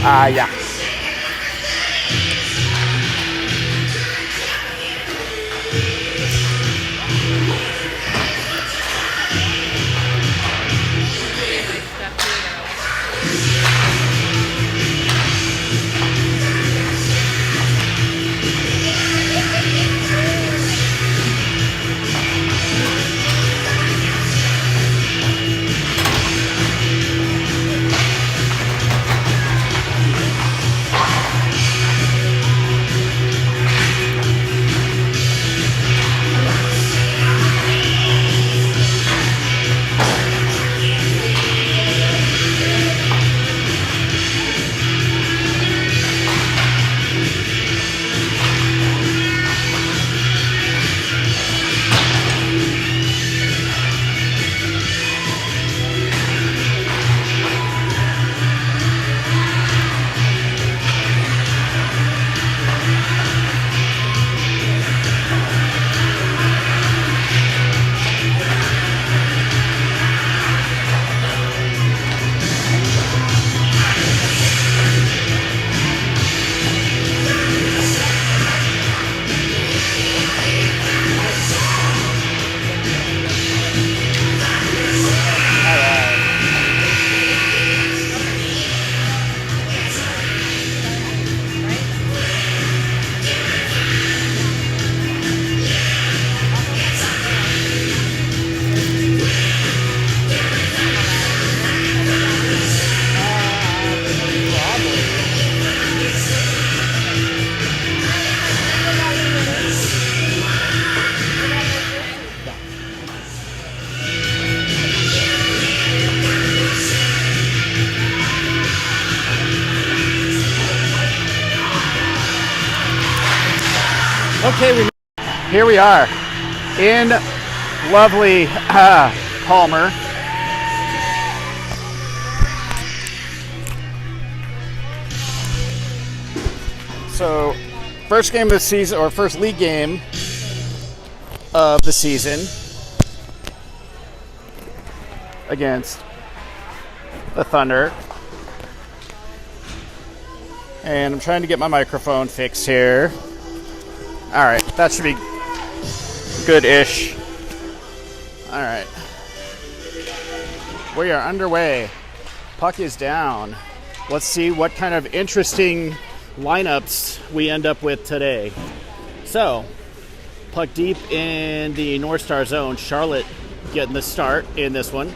Yeah. Okay, here we are in lovely Palmer. So, first game of the season, or first league game of the season against the Thunder. And I'm trying to get my microphone fixed here. All right, that should be good-ish. All right. We are underway. Puck is down. Let's see what kind of interesting lineups we end up with today. So, puck deep in the North Star zone. Charlotte getting the start in this one.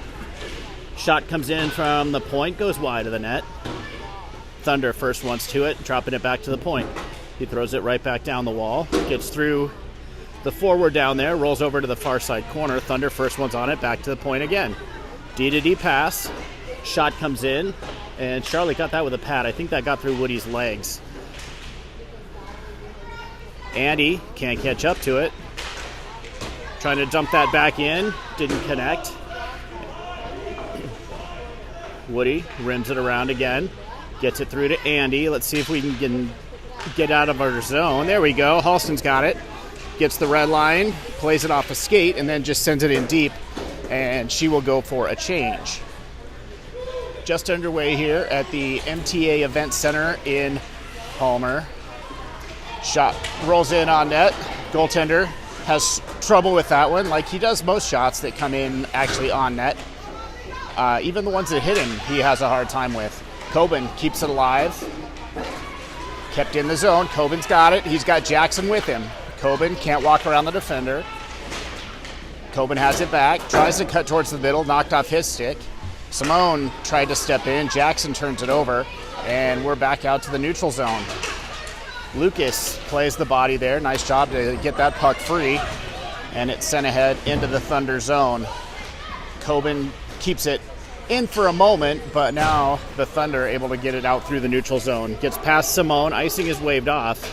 Shot comes in from the point, goes wide of the net. Thunder first wants to it, dropping it back to the point. He throws it right back down the wall, gets through the forward down there, rolls over to the far side corner. Thunder first one's on it, back to the point again. D-to-D pass. Shot comes in, and Charlotte got that with a pad. I think that got through Woody's legs. Andy can't catch up to it. Trying to dump that back in, didn't connect. Woody rims it around again, gets it through to Andy. Let's see if we can get out of our zone. There we go. Halston's got it. Gets the red line, plays it off a skate, and then just sends it in deep, and she will go for a change. Just underway here at the MTA Event Center in Palmer. Shot rolls in on net. Goaltender has trouble with that one, like he does most shots that come in actually on net. Even the ones that hit him, he has a hard time with. Coben keeps it alive. Kept in the zone. Coben's got it. He's got Jackson with him. Coben can't walk around the defender. Coben has it back. Tries to cut towards the middle. Knocked off his stick. Simone tried to step in. Jackson turns it over. And we're back out to the neutral zone. Lucas plays the body there. Nice job to get that puck free. And it's sent ahead into the Thunder zone. Coben keeps it in for a moment, but now the Thunder are able to get it out through the neutral zone. Gets past Simone. Icing is waved off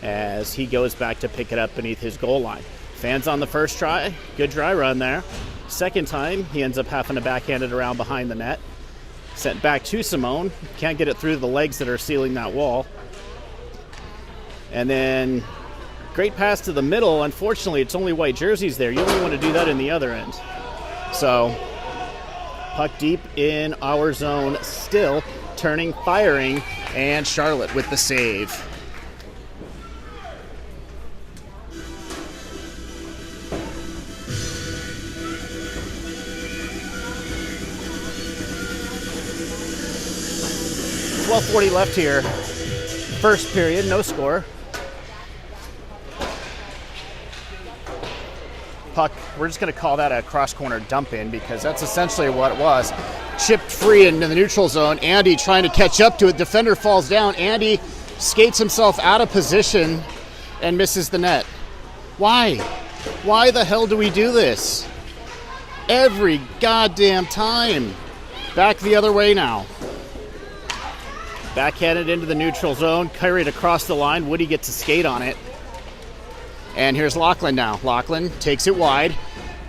as he goes back to pick it up beneath his goal line. Fans on the first try. Good dry run there. Second time, he ends up having to backhand it around behind the net. Sent back to Simone. Can't get it through the legs that are sealing that wall. And then great pass to the middle. Unfortunately, it's only white jerseys there. You only want to do that in the other end. So puck deep in our zone still. turning, firing, and Charlotte with the save. .40 left here. First period, no score. Puck, we're just going to call that a cross-corner dump-in because that's essentially what it was. Chipped free into the neutral zone. Andy trying to catch up to it. Defender falls down. Andy skates himself out of position and misses the net. Why? Why the hell do we do this? Every goddamn time. Back the other way now. Backhanded into the neutral zone. Carried across the line. Woody gets a skate on it. And here's Lachlan now. Lachlan takes it wide,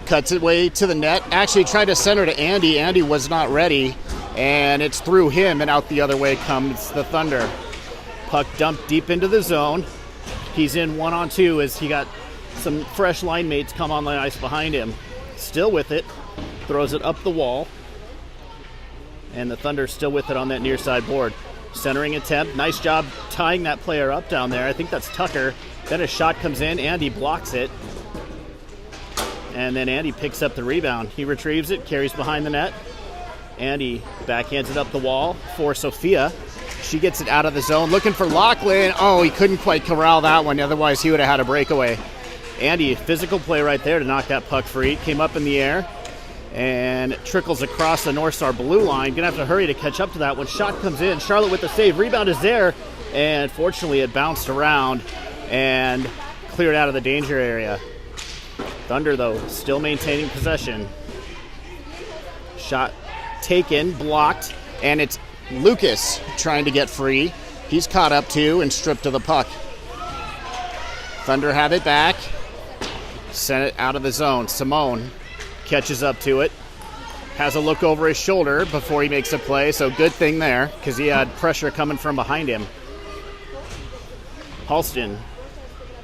cuts it way to the net. Actually tried to center to Andy. Andy was not ready, and it's through him, and out the other way comes the Thunder. Puck dumped deep into the zone. He's in 1-on-2 as he got some fresh line mates come on the ice behind him. Still with it. Throws it up the wall. And the Thunder still with it on that near side board. Centering attempt. Nice job tying that player up down there. I think that's Tucker. Then a shot comes in. Andy blocks it. And then Andy picks up the rebound. He retrieves it, carries behind the net. Andy backhands it up the wall for Sophia. She gets it out of the zone. Looking for Lachlan. Oh, he couldn't quite corral that one. Otherwise, he would have had a breakaway. Andy, physical play right there to knock that puck free. Came up in the air and trickles across the North Star blue line. Going to have to hurry to catch up to that one. Shot comes in. Charlotte with the save. Rebound is there. And fortunately, it bounced around and cleared out of the danger area. Thunder, though, still maintaining possession. Shot taken, blocked, and it's Lucas trying to get free. He's caught up too and stripped of the puck. Thunder have it back. Sent it out of the zone. Simone catches up to it. Has a look over his shoulder before he makes a play, so good thing there because he had pressure coming from behind him. Halston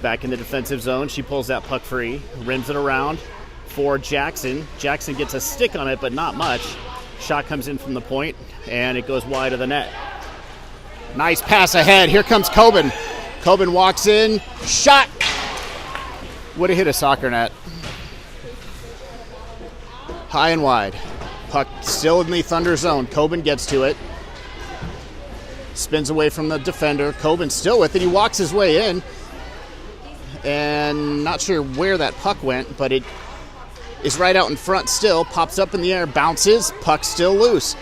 back in the defensive zone. She pulls that puck free, rims it around for Jackson. Jackson gets a stick on it, but not much. Shot comes in from the point, and it goes wide of the net. Nice pass ahead. Here comes Coben. Coben walks in. Shot. Would have hit a soccer net. High and wide. Puck still in the Thunder zone. Coben gets to it. Spins away from the defender. Coben still with it. He walks his way in. And not sure where that puck went, but it is right out in front still. Pops up in the air, bounces, puck still loose.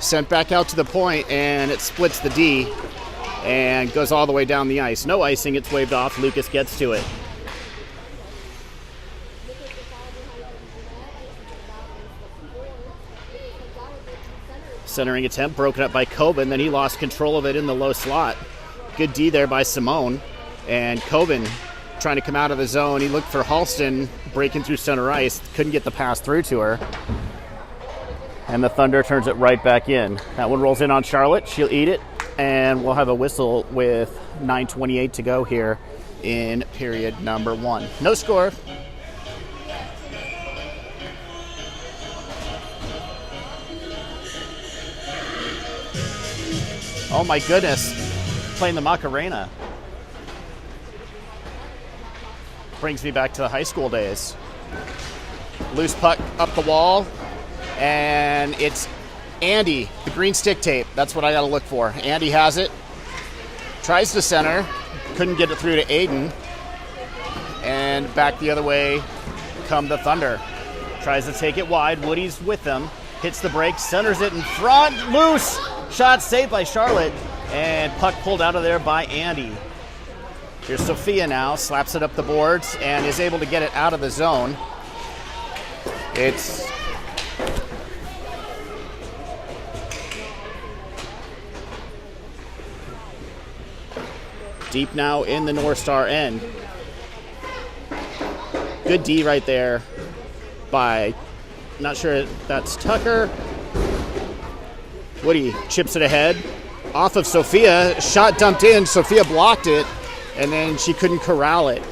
Sent back out to the point, and it splits the D and goes all the way down the ice. No icing, it's waved off. Lucas gets to it. Centering attempt, broken up by Coben, then he lost control of it in the low slot. Good D there by Simone. And Coben trying to come out of the zone. He looked for Halston breaking through center ice. Couldn't get the pass through to her. And the Thunder turns it right back in. That one rolls in on Charlotte. She'll eat it. And we'll have a whistle with 9:28 to go here in period number 1. No score. Oh my goodness. Playing the Macarena. Brings me back to the high school days. Loose puck up the wall, and it's Andy, the green stick tape. That's what I got to look for. Andy has it, tries to center, couldn't get it through to Aiden, and back the other way come the Thunder. Tries to take it wide. Woody's with them, hits the break, centers it in front, loose. Shot saved by Charlotte, and puck pulled out of there by Andy. Here's Sophia now, slaps it up the boards and is able to get it out of the zone. It's deep now in the North Star end. Good D right there by, not sure if that's Tucker. Woody chips it ahead. Off of Sophia, shot dumped in, Sophia blocked it. And then she couldn't corral it.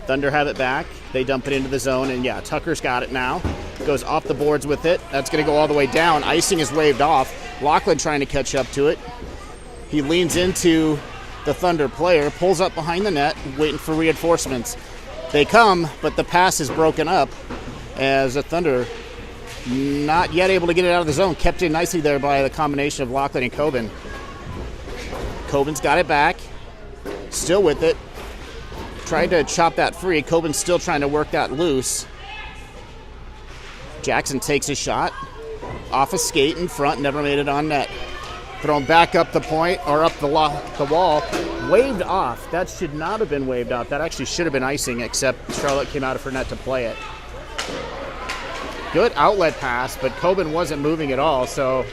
Thunder have it back. They dump it into the zone. And yeah, Tucker's got it now. Goes off the boards with it. That's going to go all the way down. Icing is waved off. Lachlan trying to catch up to it. He leans into the Thunder player, pulls up behind the net, waiting for reinforcements. They come, but the pass is broken up as the Thunder not yet able to get it out of the zone. Kept in nicely there by the combination of Lachlan and Coben. Coben's got it back. Still with it. Tried to chop that free. Coben's still trying to work that loose. Jackson takes a shot. Off a skate in front. Never made it on net. Thrown back up the point, or up the wall. Waved off. That should not have been waved off. That actually should have been icing, except Charlotte came out of her net to play it. Good outlet pass, but Coben wasn't moving at all, so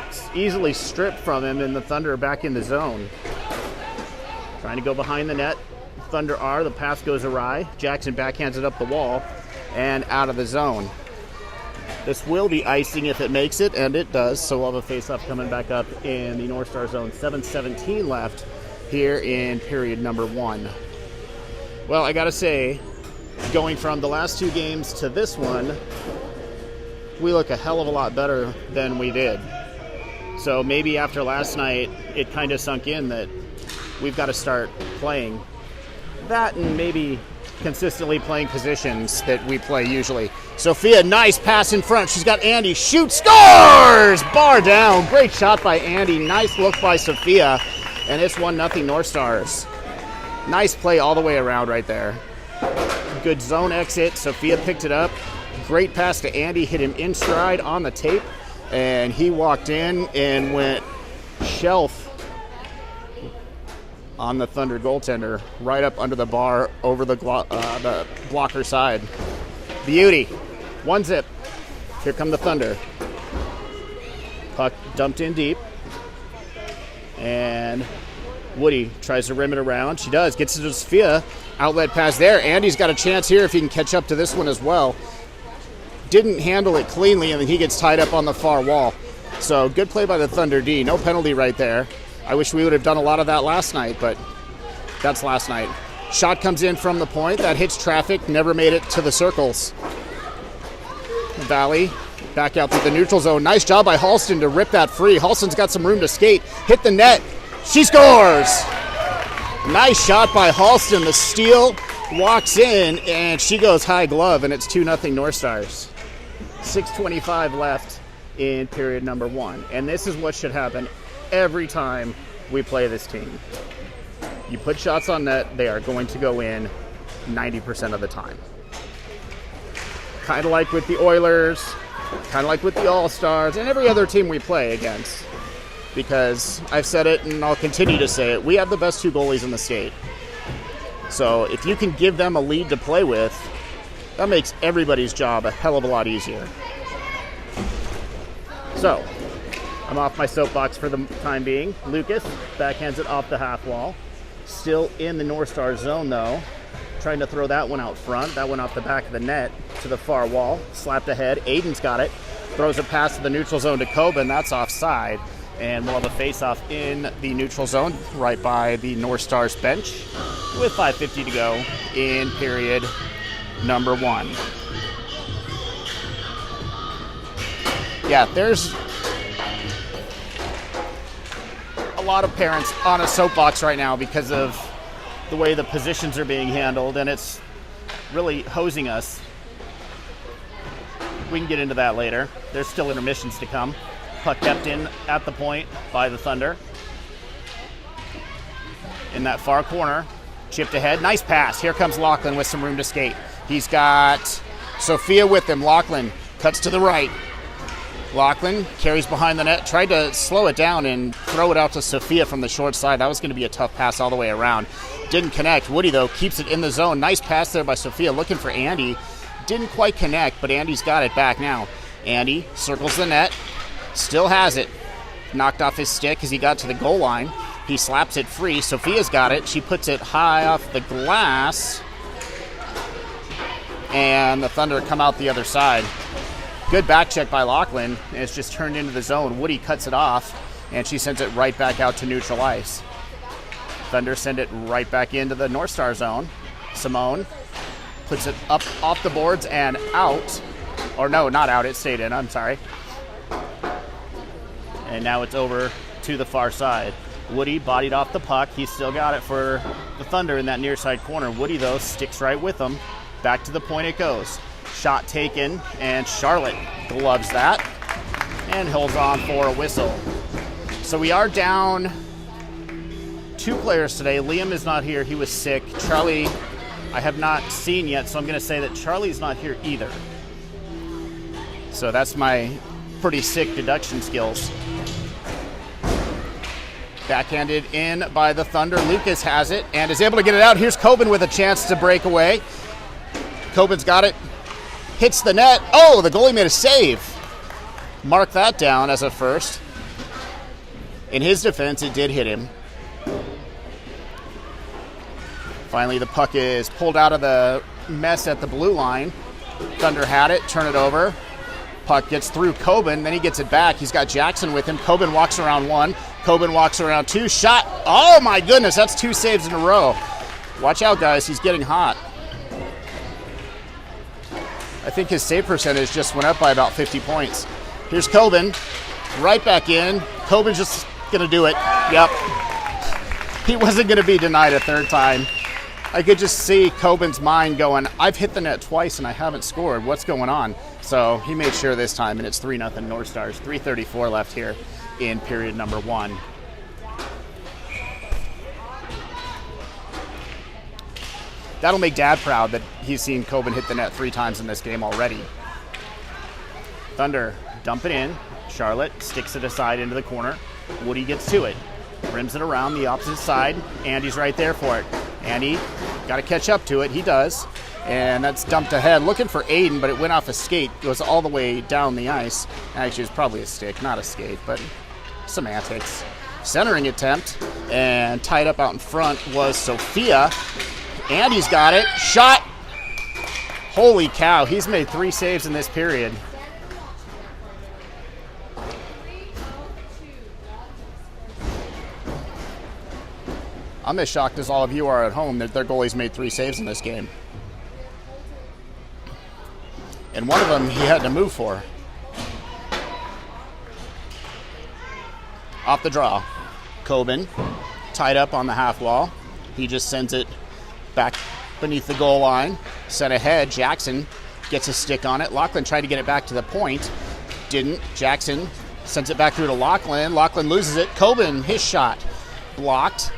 it's easily stripped from him, and the Thunder back in the zone. Trying to go behind the net. Thunder are. The pass goes awry. Jackson backhands it up the wall and out of the zone. This will be icing if it makes it, and it does, so we'll have a face-off coming back up in the North Star zone. 7:17 left here in period number 1. Well, I gotta say, going from the last 2 games to this one, we look a hell of a lot better than we did. So maybe after last night, it kind of sunk in that we've got to start playing that and maybe consistently playing positions that we play usually. Sophia, nice pass in front. She's got Andy. Shoot, scores! Bar down. Great shot by Andy. Nice look by Sophia. And it's 1-0 North Stars. Nice play all the way around right there. Good zone exit. Sophia picked it up. Great pass to Andy. Hit him in stride on the tape. And he walked in and went shelf on the Thunder goaltender, right up under the bar, over the blocker side. Beauty. 1-0. Here come the Thunder. Puck dumped in deep. And Woody tries to rim it around. She does. Gets it to Sophia. Outlet pass there. Andy's got a chance here if he can catch up to this one as well. Didn't handle it cleanly, and then he gets tied up on the far wall. So good play by the Thunder D. No penalty right there. I wish we would have done a lot of that last night, but that's last night. Shot comes in from the point. That hits traffic. Never made it to the circles. Valley back out to the neutral zone. Nice job by Halston to rip that free. Halston's got some room to skate. Hit the net. She scores! Nice shot by Halston. The steal walks in, and she goes high glove, and it's 2-0 North Stars. 6:25 left in period number 1. And this is what should happen every time we play this team. You put shots on net, they are going to go in 90% of the time. Kind of like with the Oilers, kind of like with the All-Stars, and every other team we play against. Because I've said it and I'll continue to say it, we have the best 2 goalies in the state. So if you can give them a lead to play with, that makes everybody's job a hell of a lot easier. So, I'm off my soapbox for the time being. Lucas backhands it off the half wall. Still in the North Star zone, though. Trying to throw that one out front. That one off the back of the net to the far wall. Slapped ahead. Aiden's got it. Throws a pass to the neutral zone to Coben. That's offside. And we'll have a face-off in the neutral zone right by the North Stars bench with 5:50 to go in period number 1. Yeah, there's a lot of parents on a soapbox right now because of the way the positions are being handled, and it's really hosing us. We can get into that later. There's still intermissions to come. Puck kept in at the point by the Thunder. In that far corner, chipped ahead. Nice pass. Here comes Lachlan with some room to skate. He's got Sophia with him. Lachlan cuts to the right. Lachlan carries behind the net. Tried to slow it down and throw it out to Sophia from the short side. That was going to be a tough pass all the way around. Didn't connect. Woody, though, keeps it in the zone. Nice pass there by Sophia. Looking for Andy. Didn't quite connect, but Andy's got it back now. Andy circles the net. Still has it. Knocked off his stick as he got to the goal line. He slaps it free. Sophia's got it. She puts it high off the glass. And the Thunder come out the other side. Good back check by Lachlan. And it's just turned into the zone. Woody cuts it off, and she sends it right back out to neutral ice. Thunder send it right back into the North Star zone. Simone puts it up off the boards and out. Or no, not out. It stayed in. I'm sorry. And now it's over to the far side. Woody bodied off the puck. He's still got it for the Thunder in that near side corner. Woody, though, sticks right with them. Back to the point it goes. Shot taken, and Charlotte gloves that and holds on for a whistle. So we are down 2 players today. Liam is not here. He was sick. Charlie, I have not seen yet, so I'm going to say that Charlie's not here either. So that's my pretty sick deduction skills. Backhanded in by the Thunder. Lucas has it and is able to get it out. Here's Coben with a chance to break away. Coben's got it. Hits the net. Oh, the goalie made a save. Mark that down as a first. In his defense, it did hit him. Finally, the puck is pulled out of the mess at the blue line. Thunder had it. Turn it over. Puck gets through Coben, then he gets it back. He's got Jackson with him. Coben walks around 1. Coben walks around 2. Shot. Oh, my goodness. That's 2 saves in a row. Watch out, guys. He's getting hot. I think his save percentage just went up by about 50 points. Here's Coben. Right back in. Coben's just going to do it. Yep. He wasn't going to be denied a third time. I could just see Coben's mind going, I've hit the net twice and I haven't scored. What's going on? So he made sure this time, and it's 3-0 North Stars. 3:34 left here in period number 1. That'll make Dad proud that he's seen Coben hit the net 3 times in this game already. Thunder dump it in. Charlotte sticks it aside into the corner. Woody gets to it. Rims it around the opposite side. Andy's right there for it. Andy got to catch up to it. He does. And that's dumped ahead. Looking for Aiden, but it went off a skate. Goes all the way down the ice. Actually, it's probably a stick, not a skate, but semantics. Centering attempt. And tied up out in front was Sophia. Andy's got it. Shot. Holy cow. He's made 3 saves in this period. I'm as shocked as all of you are at home that their goalie's made 3 saves in this game. And one of them he had to move for. Off the draw. Coben tied up on the half wall. He just sends it back beneath the goal line. Sent ahead. Jackson gets a stick on it. Lachlan tried to get it back to the point. Didn't. Jackson sends it back through to Lachlan. Lachlan loses it. Coben, his shot. Blocked.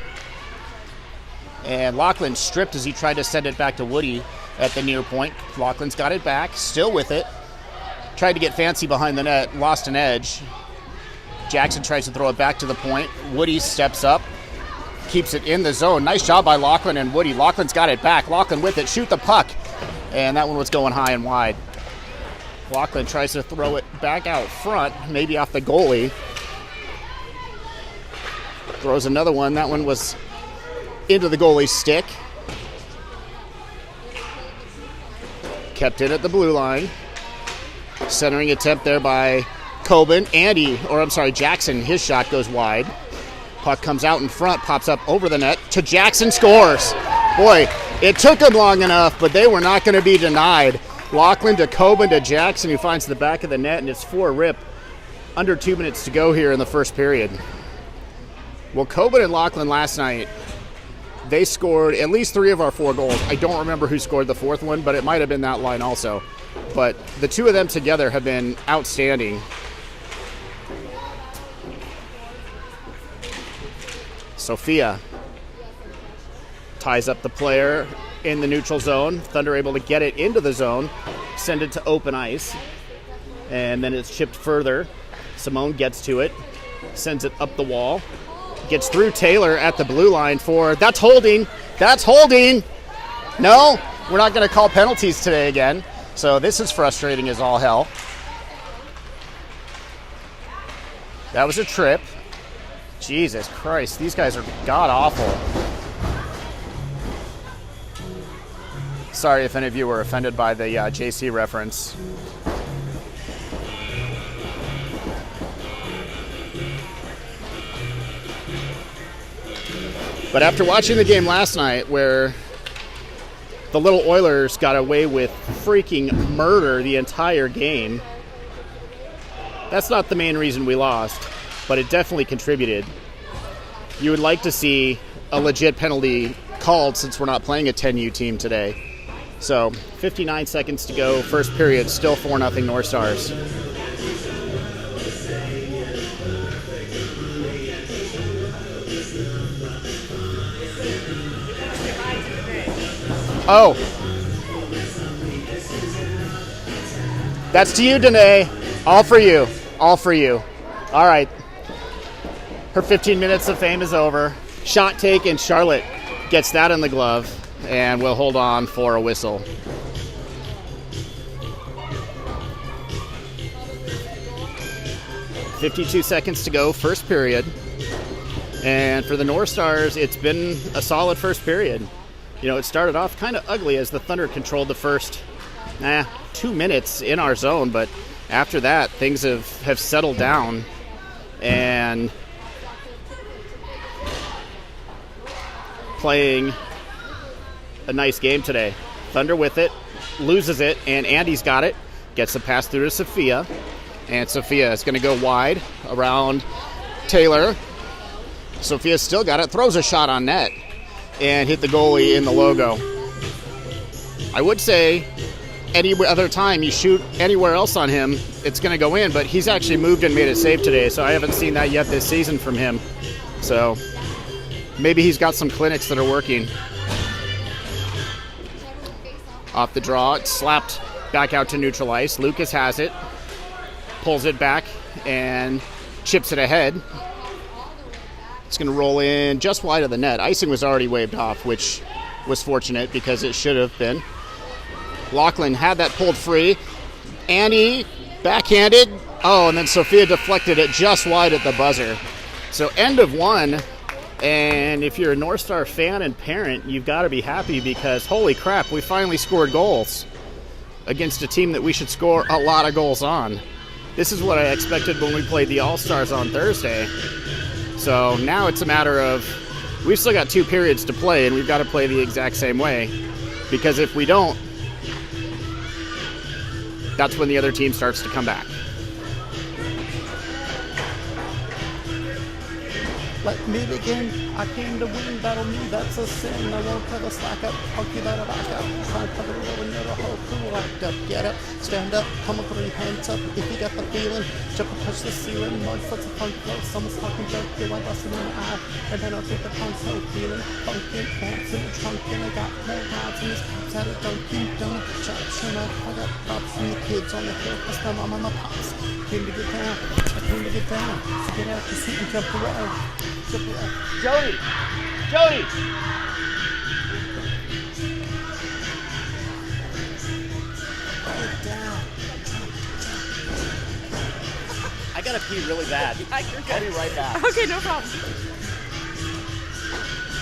And Lachlan stripped as he tried to send it back to Woody at the near point. Lachlan's got it back, still with it. Tried to get fancy behind the net, lost an edge. Jackson tries to throw it back to the point. Woody steps up, keeps it in the zone. Nice job by Lachlan and Woody. Lachlan's got it back. Lachlan with it, shoot the puck. And that one was going high and wide. Lachlan tries to throw it back out front, maybe off the goalie. Throws another one. That one was into the goalie's stick. Kept it at the blue line. Centering attempt there by Coben. Jackson, his shot goes wide. Puck comes out in front, pops up over the net to Jackson, scores. Boy, it took them long enough, but they were not going to be denied. Lachlan to Coben to Jackson, who finds the back of the net, and it's 4-rip. Under 2 minutes to go here in the first period. Well, Coben and Lachlan last night, they scored at least 3 of our 4 goals. I don't remember who scored the 4th one, but it might have been that line also. But the 2 of them together have been outstanding. Sophia ties up the player in the neutral zone. Thunder able to get it into the zone, send it to open ice, and then it's chipped further. Simone gets to it, sends it up the wall. Gets through Taylor at the blue line for, that's holding. No, we're not going to call penalties today again. So this is frustrating as all hell. That was a trip. Jesus Christ, these guys are god-awful. Sorry if any of you were offended by the JC reference. But after watching the game last night where the little Oilers got away with freaking murder the entire game, that's not the main reason we lost. but it definitely contributed. You would like to see a legit penalty called since we're not playing a 10U team today. So 59 seconds to go, first period, still 4-0 North Stars. Oh. That's to you, Danae. All for you. All for you. All right. Her 15 minutes of fame is over. Shot taken. Charlotte gets that in the glove, and we'll hold on for a whistle. .52 seconds to go, first period. And for the North Stars, it's been a solid first period. You know, it started off kind of ugly as the Thunder controlled the first 2 minutes in our zone, but after that, things have settled down, and playing a nice game today. Thunder with it, loses it, and Andy's got it, gets the pass through to Sophia, and Sophia is going to go wide around Taylor. Sophia's still got it, throws a shot on net, and hit the goalie in the logo. I would say any other time you shoot anywhere else on him, it's going to go in, but he's actually moved and made a save today, so I haven't seen that yet this season from him. So maybe he's got some clinics that are working. Off the draw, it's slapped back out to neutral ice. Lucas has it, pulls it back, and chips it ahead. It's going to roll in just wide of the net. Icing was already waved off, which was fortunate because it should have been. Lachlan had that pulled free. Andy backhanded. Oh, and then Sophia deflected it just wide at the buzzer. So end of one. And if you're a North Star fan and parent, you've got to be happy because holy crap, we finally scored goals against a team that we should score a lot of goals on. This is what I expected when we played the All-Stars on Thursday. So now it's a matter of we've still got 2 periods to play, and we've got to play the exact same way. Because if we don't, that's when the other team starts to come back. Let me begin. I came to win, battle me, that's a sin. I won't ever slack up, I'll keep out of back up. Try to cover the road and the whole crew act up. Get up, stand up, come up with your hands up. If you got the feeling, jump and touch the ceiling. Mud floods a fun close, someone's talking joke, you want busting in the eye. And then I'll take the console feeling. Funkin' pants in the trunk, and I got more rods in this pops out of Dunkin' Donut shop. Shut up, I got props from the kids on the hill, cause my mom and my pops came to get down. I came to get down, so get out the seat and jump around. Jody! Jody! I gotta pee really bad. I'll be right back. Okay, no problem.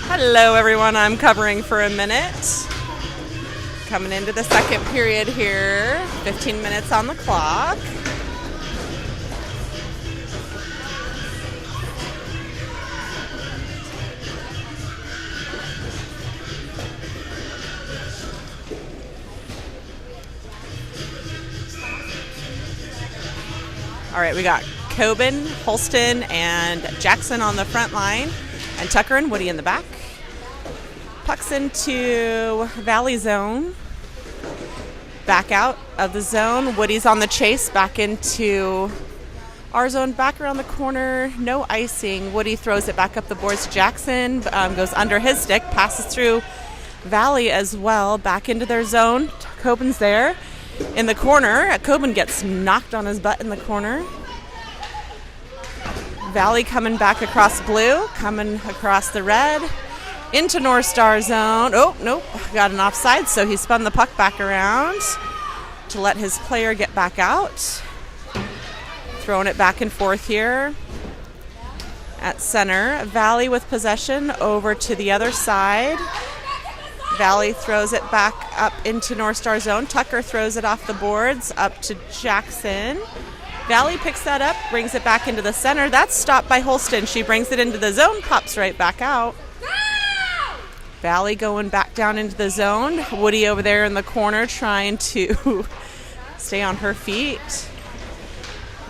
Hello, everyone. I'm covering for a minute. Coming into the second period here. 15 minutes on the clock. All right, we got Coben, Holston, and Jackson on the front line, and Tucker and Woody in the back. Pucks into Valley zone. Back out of the zone. Woody's on the chase, back into our zone, back around the corner. No icing. Woody throws it back up the boards. Jackson goes under his stick, passes through Valley as well, back into their zone. Coben's there. In the corner, Coben gets knocked on his butt in the corner. Valley coming back across blue, coming across the red, into North Star zone. Oh, nope, got an offside, so he spun the puck back around to let his player get back out. Throwing it back and forth here at center. Valley with possession over to the other side. Valley throws it back up into North Star zone. Tucker throws it off the boards up to Jackson. Valley picks that up, brings it back into the center. That's stopped by Holston. She brings it into the zone, pops right back out. Valley going back down into the zone. Woody over there in the corner trying to stay on her feet.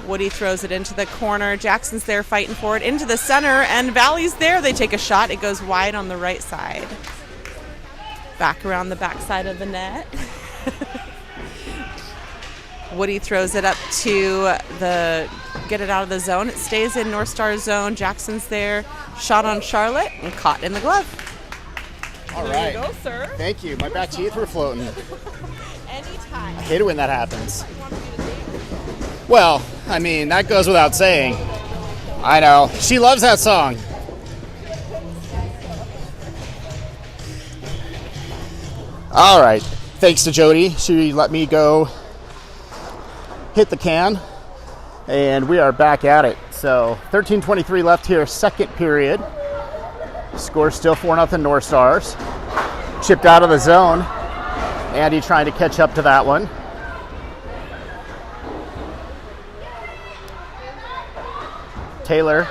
Woody throws it into the corner. Jackson's there fighting for it into the center, and Valley's there. They take a shot. It goes wide on the right side. Back around the back side of the net. Woody throws it up to get it out of the zone. It stays in North Star's zone. Jackson's there. Shot on Charlotte and caught in the glove. All there right. you go, sir. Thank you. My back teeth were floating. Anytime. I hate it when that happens. Well, I mean, that goes without saying. I know. She loves that song. All right. Thanks to Jody. She let me go hit the can. And we are back at it. So 13:23 left here, second period. Score still 4-0 North Stars. Chipped out of the zone. Andy trying to catch up to that one. Taylor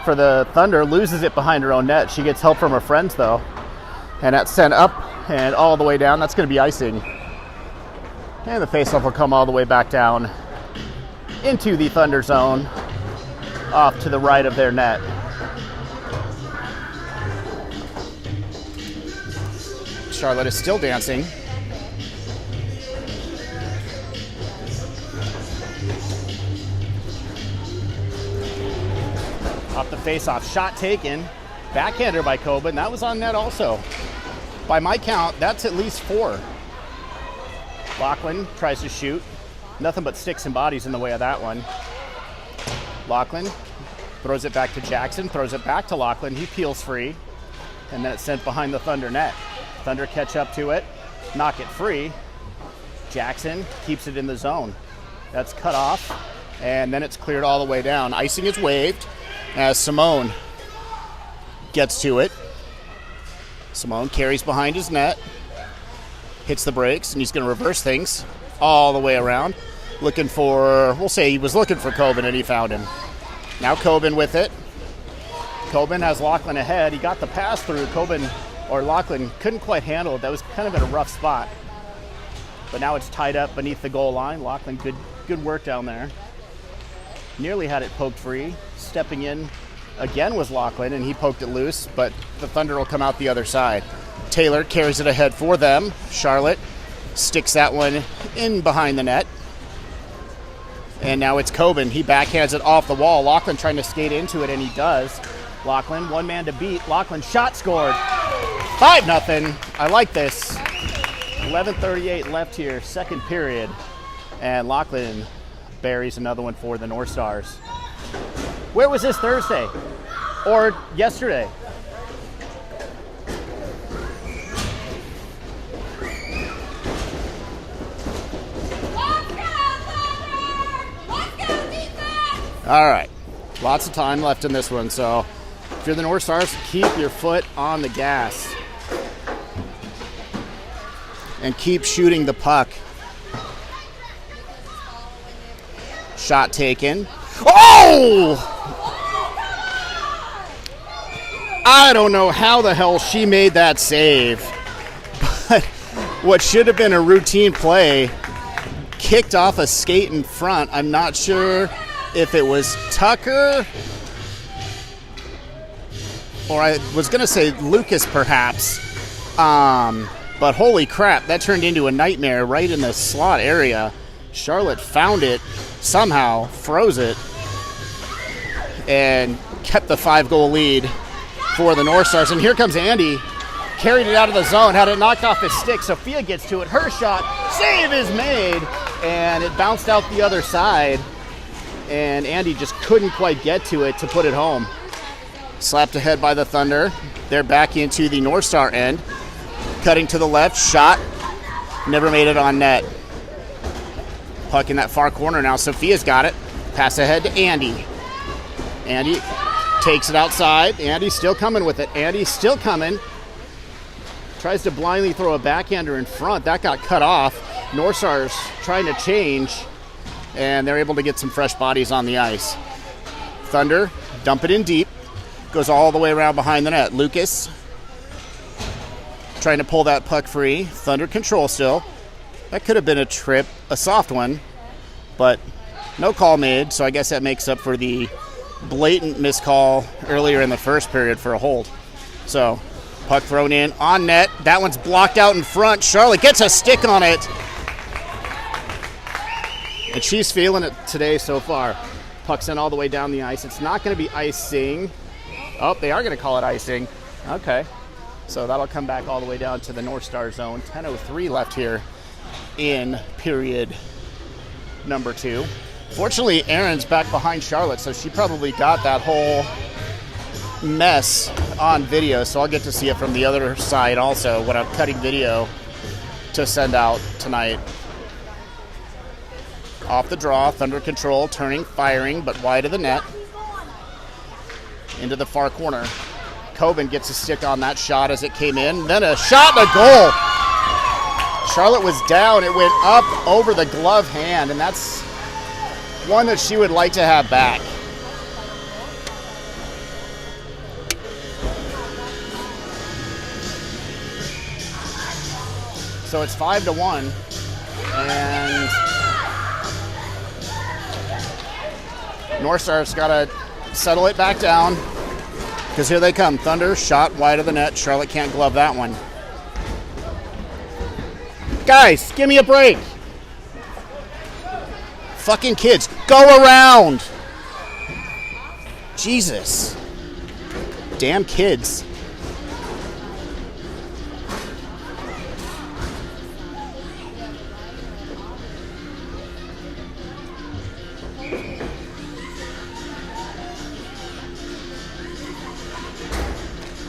for the Thunder loses it behind her own net. She gets help from her friends though. And that's sent up and all the way down. That's going to be icing. And the faceoff will come all the way back down into the Thunder zone off to the right of their net. Charlotte is still dancing. Off the face-off, shot taken, backhander by Coben. That was on net also. By my count, that's at least 4. Lachlan tries to shoot. Nothing but sticks and bodies in the way of that one. Lachlan throws it back to Jackson, throws it back to Lachlan. He peels free, and then it's sent behind the Thunder net. Thunder catch up to it, knock it free. Jackson keeps it in the zone. That's cut off, and then it's cleared all the way down. Icing is waved as Simone gets to it. Simone carries behind his net, hits the brakes, and he's going to reverse things all the way around. Looking for, we'll say he was looking for Coben, and he found him. Now Coben with it. Coben has Lachlan ahead. He got the pass through. Lachlan couldn't quite handle it. That was kind of in a rough spot. But now it's tied up beneath the goal line. Lachlan, good work down there. Nearly had it poked free. Stepping in again was Lachlan, and he poked it loose, but the Thunder will come out the other side. Taylor carries it ahead for them. Charlotte sticks that one in behind the net. And now it's Coben. He backhands it off the wall. Lachlan trying to skate into it, and he does. Lachlan, one man to beat. Lachlan shot scored. 5-0. I like this. 11:38 left here, second period. And Lachlan buries another one for the North Stars. Where was this Thursday? Or yesterday? All right, lots of time left in this one, so if you're the North Stars, keep your foot on the gas and keep shooting the puck. Shot taken. Oh! I don't know how the hell she made that save, but what should have been a routine play kicked off a skate in front. I'm not sure if it was Tucker, or I was going to say Lucas perhaps, but holy crap, that turned into a nightmare right in the slot area. Charlotte found it, somehow froze it, and kept the 5-goal lead for the North Stars. And here comes Andy, carried it out of the zone, had it knocked off his stick. Sophia gets to it, her shot, save is made, and it bounced out the other side. And Andy just couldn't quite get to it to put it home. Slapped ahead by the Thunder. They're back into the North Star end. Cutting to the left, shot. Never made it on net. Puck in that far corner now. Sophia's got it. Pass ahead to Andy. Andy takes it outside. Andy's still coming with it. Andy's still coming. Tries to blindly throw a backhander in front. That got cut off. North Stars trying to change, and they're able to get some fresh bodies on the ice. Thunder dump it in deep. Goes all the way around behind the net. Lucas trying to pull that puck free. Thunder control still. That could have been a trip, a soft one, but No call made, so I guess that makes up for the blatant miscall earlier in the first period for a hold. So, puck thrown in on net. That one's blocked out in front. Charlotte gets a stick on it. And she's feeling it today so far. Puck's in all the way down the ice. It's not going to be icing. Oh, they are going to call it icing. Okay. So that'll come back all the way down to the North Star zone. 10:03 left here in period number 2. Fortunately, Erin's back behind Charlotte, so she probably got that whole mess on video, so I'll get to see it from the other side also when I'm cutting video to send out tonight. Off the draw, Thunder control, turning, firing, but wide of the net. Into the far corner. Coben gets a stick on that shot as it came in. Then a shot and a goal. Charlotte was down. It went up over the glove hand, and that's one that she would like to have back. So it's 5-1, and North Star's got to settle it back down because here they come. Thunder, shot wide of the net. Charlotte can't glove that one. Guys, give me a break. Fucking kids, go around. Jesus. Damn kids.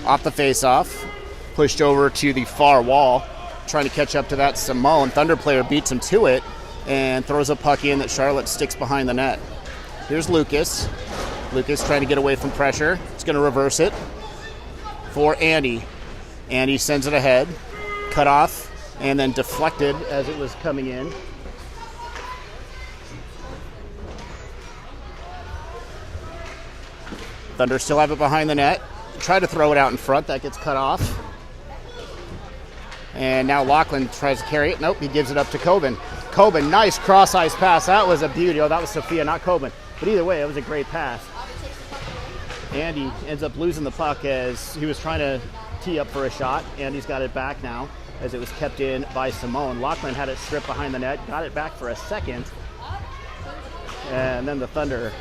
Off the face-off, pushed over to the far wall, trying to catch up to that Simone. Thunder player beats him to it and throws a puck in that Charlotte sticks behind the net. Here's Lucas. Lucas trying to get away from pressure. He's going to reverse it for Andy. Andy sends it ahead, cut off, and then deflected as it was coming in. Thunder still have it behind the net. Try to throw it out in front. That gets cut off. And now Lachlan tries to carry it. Nope, he gives it up to Coben. Coben, nice cross-ice pass. That was a beauty. Oh, that was Sophia, not Coben. But either way, it was a great pass. Andy ends up losing the puck as he was trying to tee up for a shot. Andy's got it back now as it was kept in by Simone. Lachlan had it stripped behind the net, got it back for a second. And then the Thunder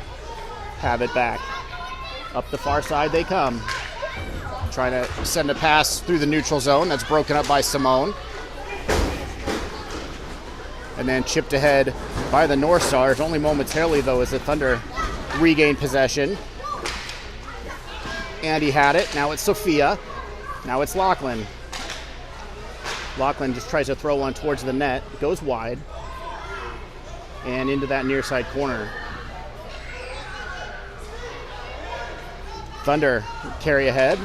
have it back. Up the far side they come. Trying to send a pass through the neutral zone. That's broken up by Simone. And then chipped ahead by the North Stars. Only momentarily, though, as the Thunder regain possession. Andy had it. Now it's Sophia. Now it's Lachlan. Lachlan just tries to throw one towards the net. Goes wide. And into that near side corner. Thunder carry ahead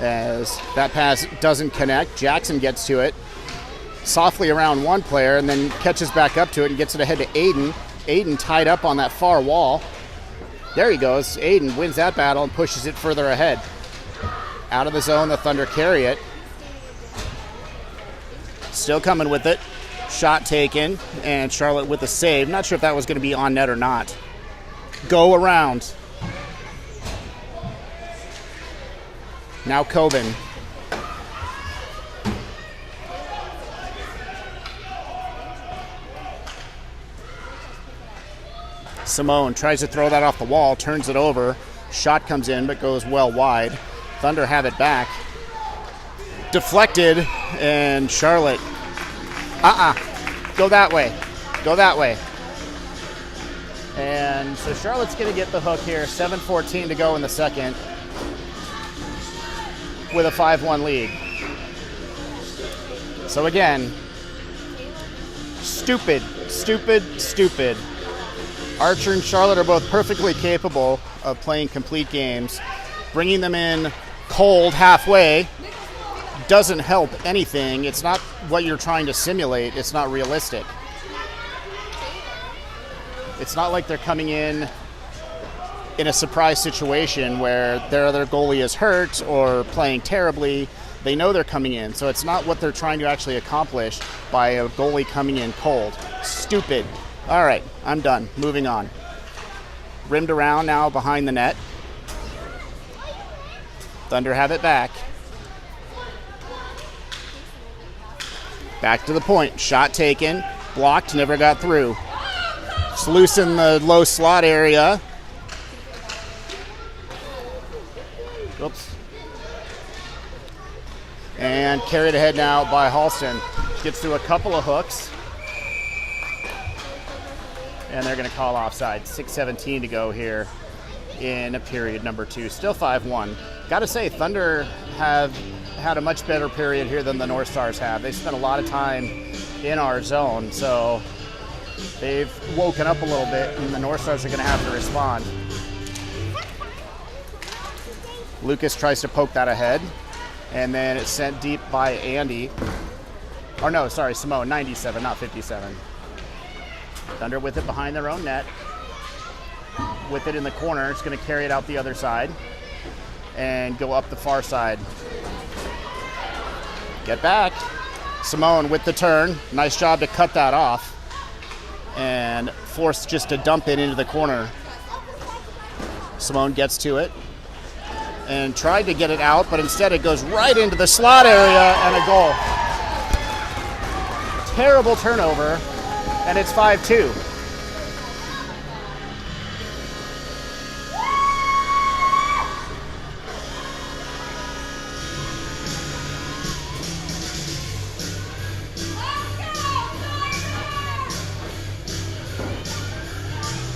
as that pass doesn't connect. Jackson gets to it softly around one player and then catches back up to it and gets it ahead to Aiden. Aiden tied up on that far wall. There he goes. Aiden wins that battle and pushes it further ahead. Out of the zone, the Thunder carry it. Still coming with it. Shot taken, and Charlotte with a save. Not sure if that was going to be on net or not. Go around. Now Coben. Simone tries to throw that off the wall, turns it over. Shot comes in, but goes well wide. Thunder have it back. Deflected, and Charlotte. Go that way. Go that way. And so Charlotte's going to get the hook here. 7:14 to go in the second, with a 5-1 lead. So again, stupid. Archer and Charlotte are both perfectly capable of playing complete games. Bringing them in cold halfway doesn't help anything. It's not what you're trying to simulate. It's not realistic. It's not like they're coming in a surprise situation where their other goalie is hurt or playing terribly. They know they're coming in, so it's not what they're trying to actually accomplish by a goalie coming in cold. Stupid. All right, I'm done. Moving on. Rimmed around now behind the net. Thunder have it back. Back to the point. Shot taken. Blocked. Never got through. Just loosen the low slot area. Oops. And carried ahead now by Halston. Gets through a couple of hooks. And they're going to call offside. 6:17 to go here in period number 2. Still 5-1. Got to say, Thunder have had a much better period here than the North Stars have. They spent a lot of time in our zone, so they've woken up a little bit, and the North Stars are going to have to respond. Lucas tries to poke that ahead, and then it's sent deep by Andy. Or no, sorry, Simone, 97, not 57. Thunder with it behind their own net. With it in the corner, it's going to carry it out the other side and go up the far side. Get back. Simone with the turn. Nice job to cut that off and force just to dump it into the corner. Simone gets to it and tried to get it out, but instead it goes right into the slot area and a goal. Terrible turnover, and it's 5-2.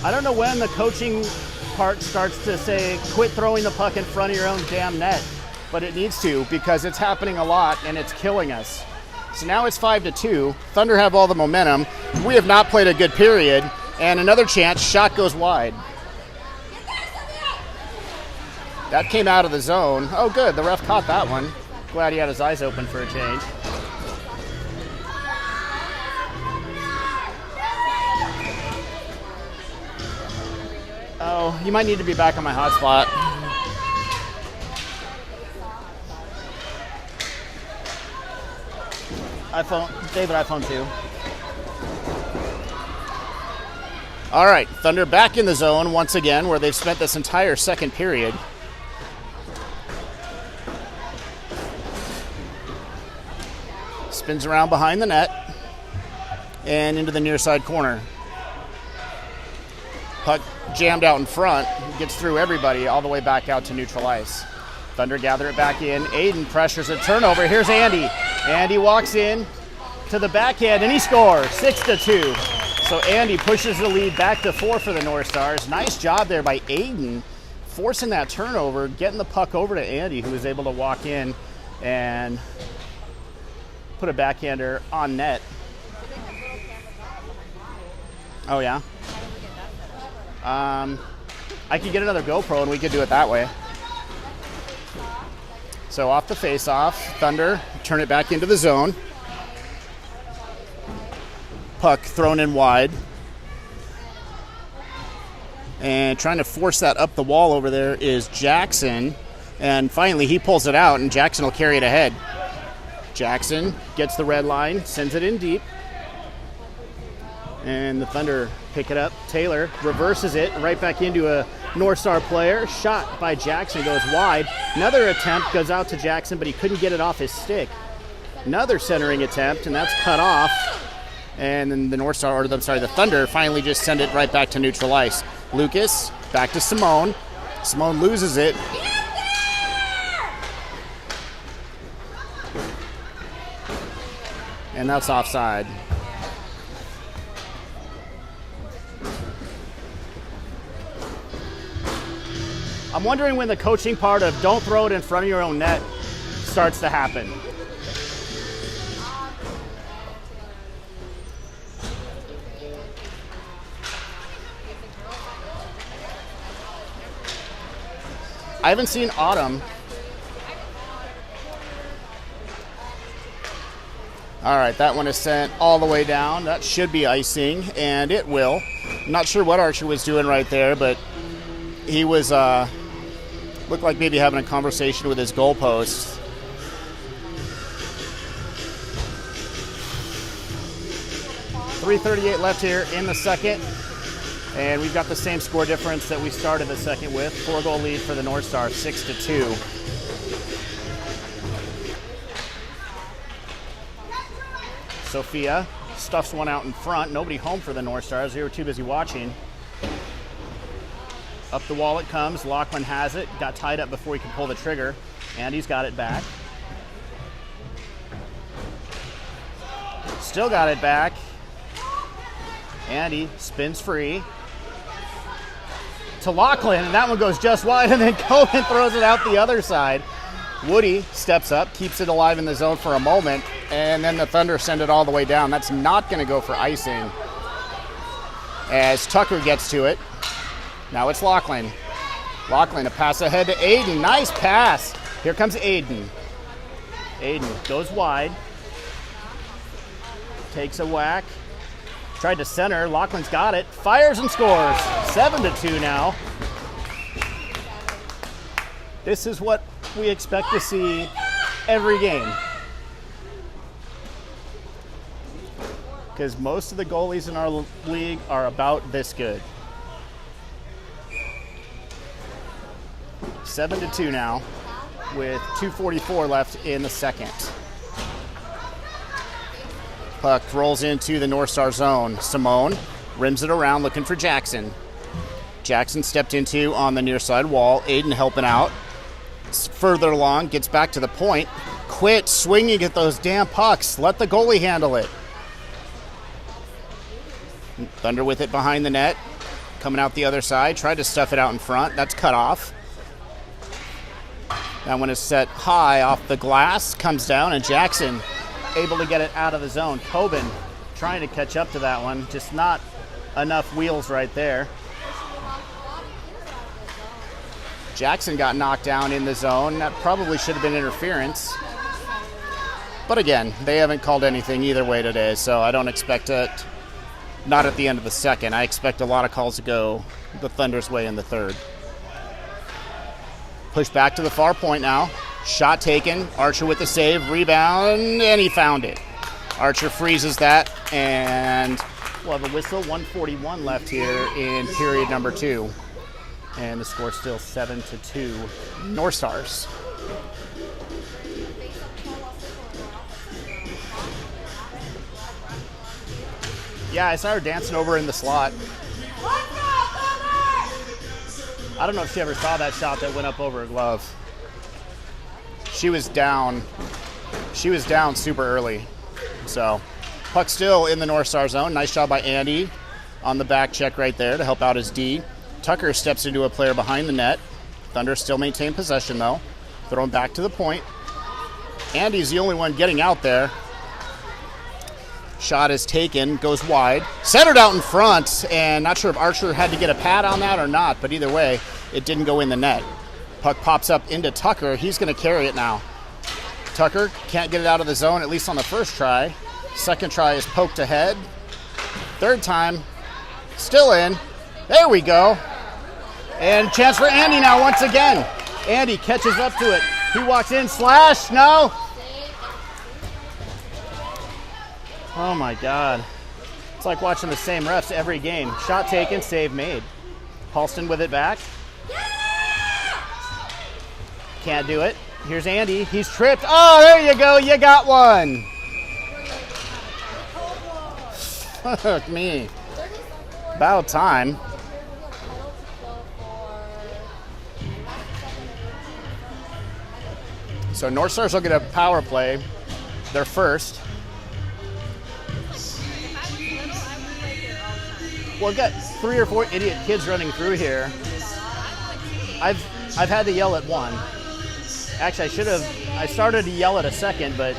I don't know when the coaching part starts to say, quit throwing the puck in front of your own damn net, but it needs to, because it's happening a lot and it's killing us. So now it's 5-2. Thunder have all the momentum. We have not played a good period, and another chance, shot goes wide. That came out of the zone. Oh good, the ref caught that one. Glad he had his eyes open for a change. Oh, you might need to be back on my hotspot. iPhone, David, iPhone 2. All right, Thunder back in the zone once again, where they've spent this entire second period. Spins around behind the net and into the near side corner. Puck jammed out in front, gets through everybody all the way back out to neutral ice. Thunder gather it back in. Aiden pressures a turnover. Here's Andy. Andy walks in to the backhand and he scores 6-2. So Andy pushes the lead back to 4 for the North Stars. Nice job there by Aiden, forcing that turnover, getting the puck over to Andy, who was able to walk in and put a backhander on net. Oh yeah? I could get another GoPro and we could do it that way. So off the face-off, Thunder turn it back into the zone. Puck thrown in wide. And trying to force that up the wall over there is Jackson. And finally he pulls it out and Jackson will carry it ahead. Jackson gets the red line, sends it in deep. And the Thunder pick it up. Taylor reverses it right back into a North Star player. Shot by Jackson goes wide. Another attempt goes out to Jackson, but he couldn't get it off his stick. Another centering attempt, and that's cut off. And then the Thunder finally just send it right back to neutral ice. Lucas back to Simone. Simone loses it. And that's offside. I'm wondering when the coaching part of don't throw it in front of your own net starts to happen. I haven't seen Autumn. All right, that one is sent all the way down. That should be icing, and it will. I'm not sure what Archer was doing right there, but he was looked like maybe having a conversation with his goalpost. 3:38 left here in the second. And we've got the same score difference that we started the second with. 4-goal lead for the North Stars, 6-2. Sophia stuffs one out in front. Nobody home for the North Stars. They were too busy watching. Up the wall it comes. Lachlan has it. Got tied up before he could pull the trigger. Andy's got it back. Still got it back. Andy spins free to Lachlan, and that one goes just wide, and then Cohen throws it out the other side. Woody steps up, keeps it alive in the zone for a moment, and then the Thunder send it all the way down. That's not going to go for icing as Tucker gets to it. Now it's Lachlan. Lachlan, a pass ahead to Aiden. Nice pass. Here comes Aiden. Aiden goes wide. Takes a whack. Tried to center. Lachlan's got it. Fires and scores. 7-2 now. This is what we expect to see every game. Because most of the goalies in our league are about this good. 7-2 now with 2:44 left in the second. Puck rolls into the North Star zone. Simone rims it around looking for Jackson. Jackson stepped into on the near side wall. Aiden helping out. Further along, gets back to the point. Quit swinging at those damn pucks. Let the goalie handle it. Thunder with it behind the net. Coming out the other side. Tried to stuff it out in front. That's cut off. That one is set high off the glass. Comes down, and Jackson able to get it out of the zone. Tobin trying to catch up to that one. Just not enough wheels right there. Jackson got knocked down in the zone. That probably should have been interference. But again, they haven't called anything either way today, so I don't expect it. Not at the end of the second. I expect a lot of calls to go the Thunder's way in the third. Push back to the far point now. Shot taken. Archer with the save. Rebound, and he found it. Archer freezes that, and we'll have a whistle. 1:41 left here in period number 2. And the score still 7-2 North Stars. Yeah, I saw her dancing over in the slot. I don't know if she ever saw that shot that went up over her glove. She was down. She was down super early. So, puck still in the North Star zone. Nice job by Andy on the back check right there to help out his D. Tucker steps into a player behind the net. Thunder still maintain possession though. Thrown back to the point. Andy's the only one getting out there. Shot is taken, goes wide. Centered out in front, and not sure if Archer had to get a pad on that or not, but either way, it didn't go in the net. Puck pops up into Tucker. He's going to carry it now. Tucker can't get it out of the zone, at least on the first try. Second try is poked ahead. Third time, still in. There we go. And chance for Andy now once again. Andy catches up to it. He walks in, slash, no. Oh my God. It's like watching the same refs every game. Shot taken, save made. Halston with it back. Can't do it. Here's Andy. He's tripped. Oh, there you go. You got one. Fuck me. About time. So North Stars will get a power play. Their first. Well, I've got 3 or 4 idiot kids running through here. I've had to yell at one. Actually, I started to yell at a second, but.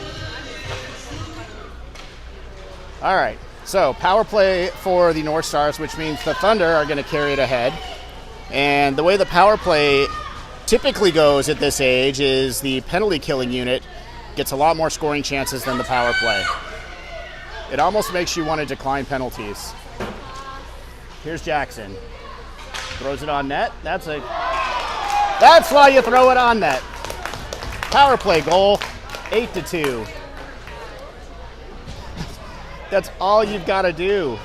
All right, so power play for the North Stars, which means the Thunder are going to carry it ahead. And the way the power play typically goes at this age is the penalty killing unit gets a lot more scoring chances than the power play. It almost makes you want to decline penalties. Here's Jackson. Throws it on net. That's why you throw it on net. Power play goal, 8-2. That's all you've got to do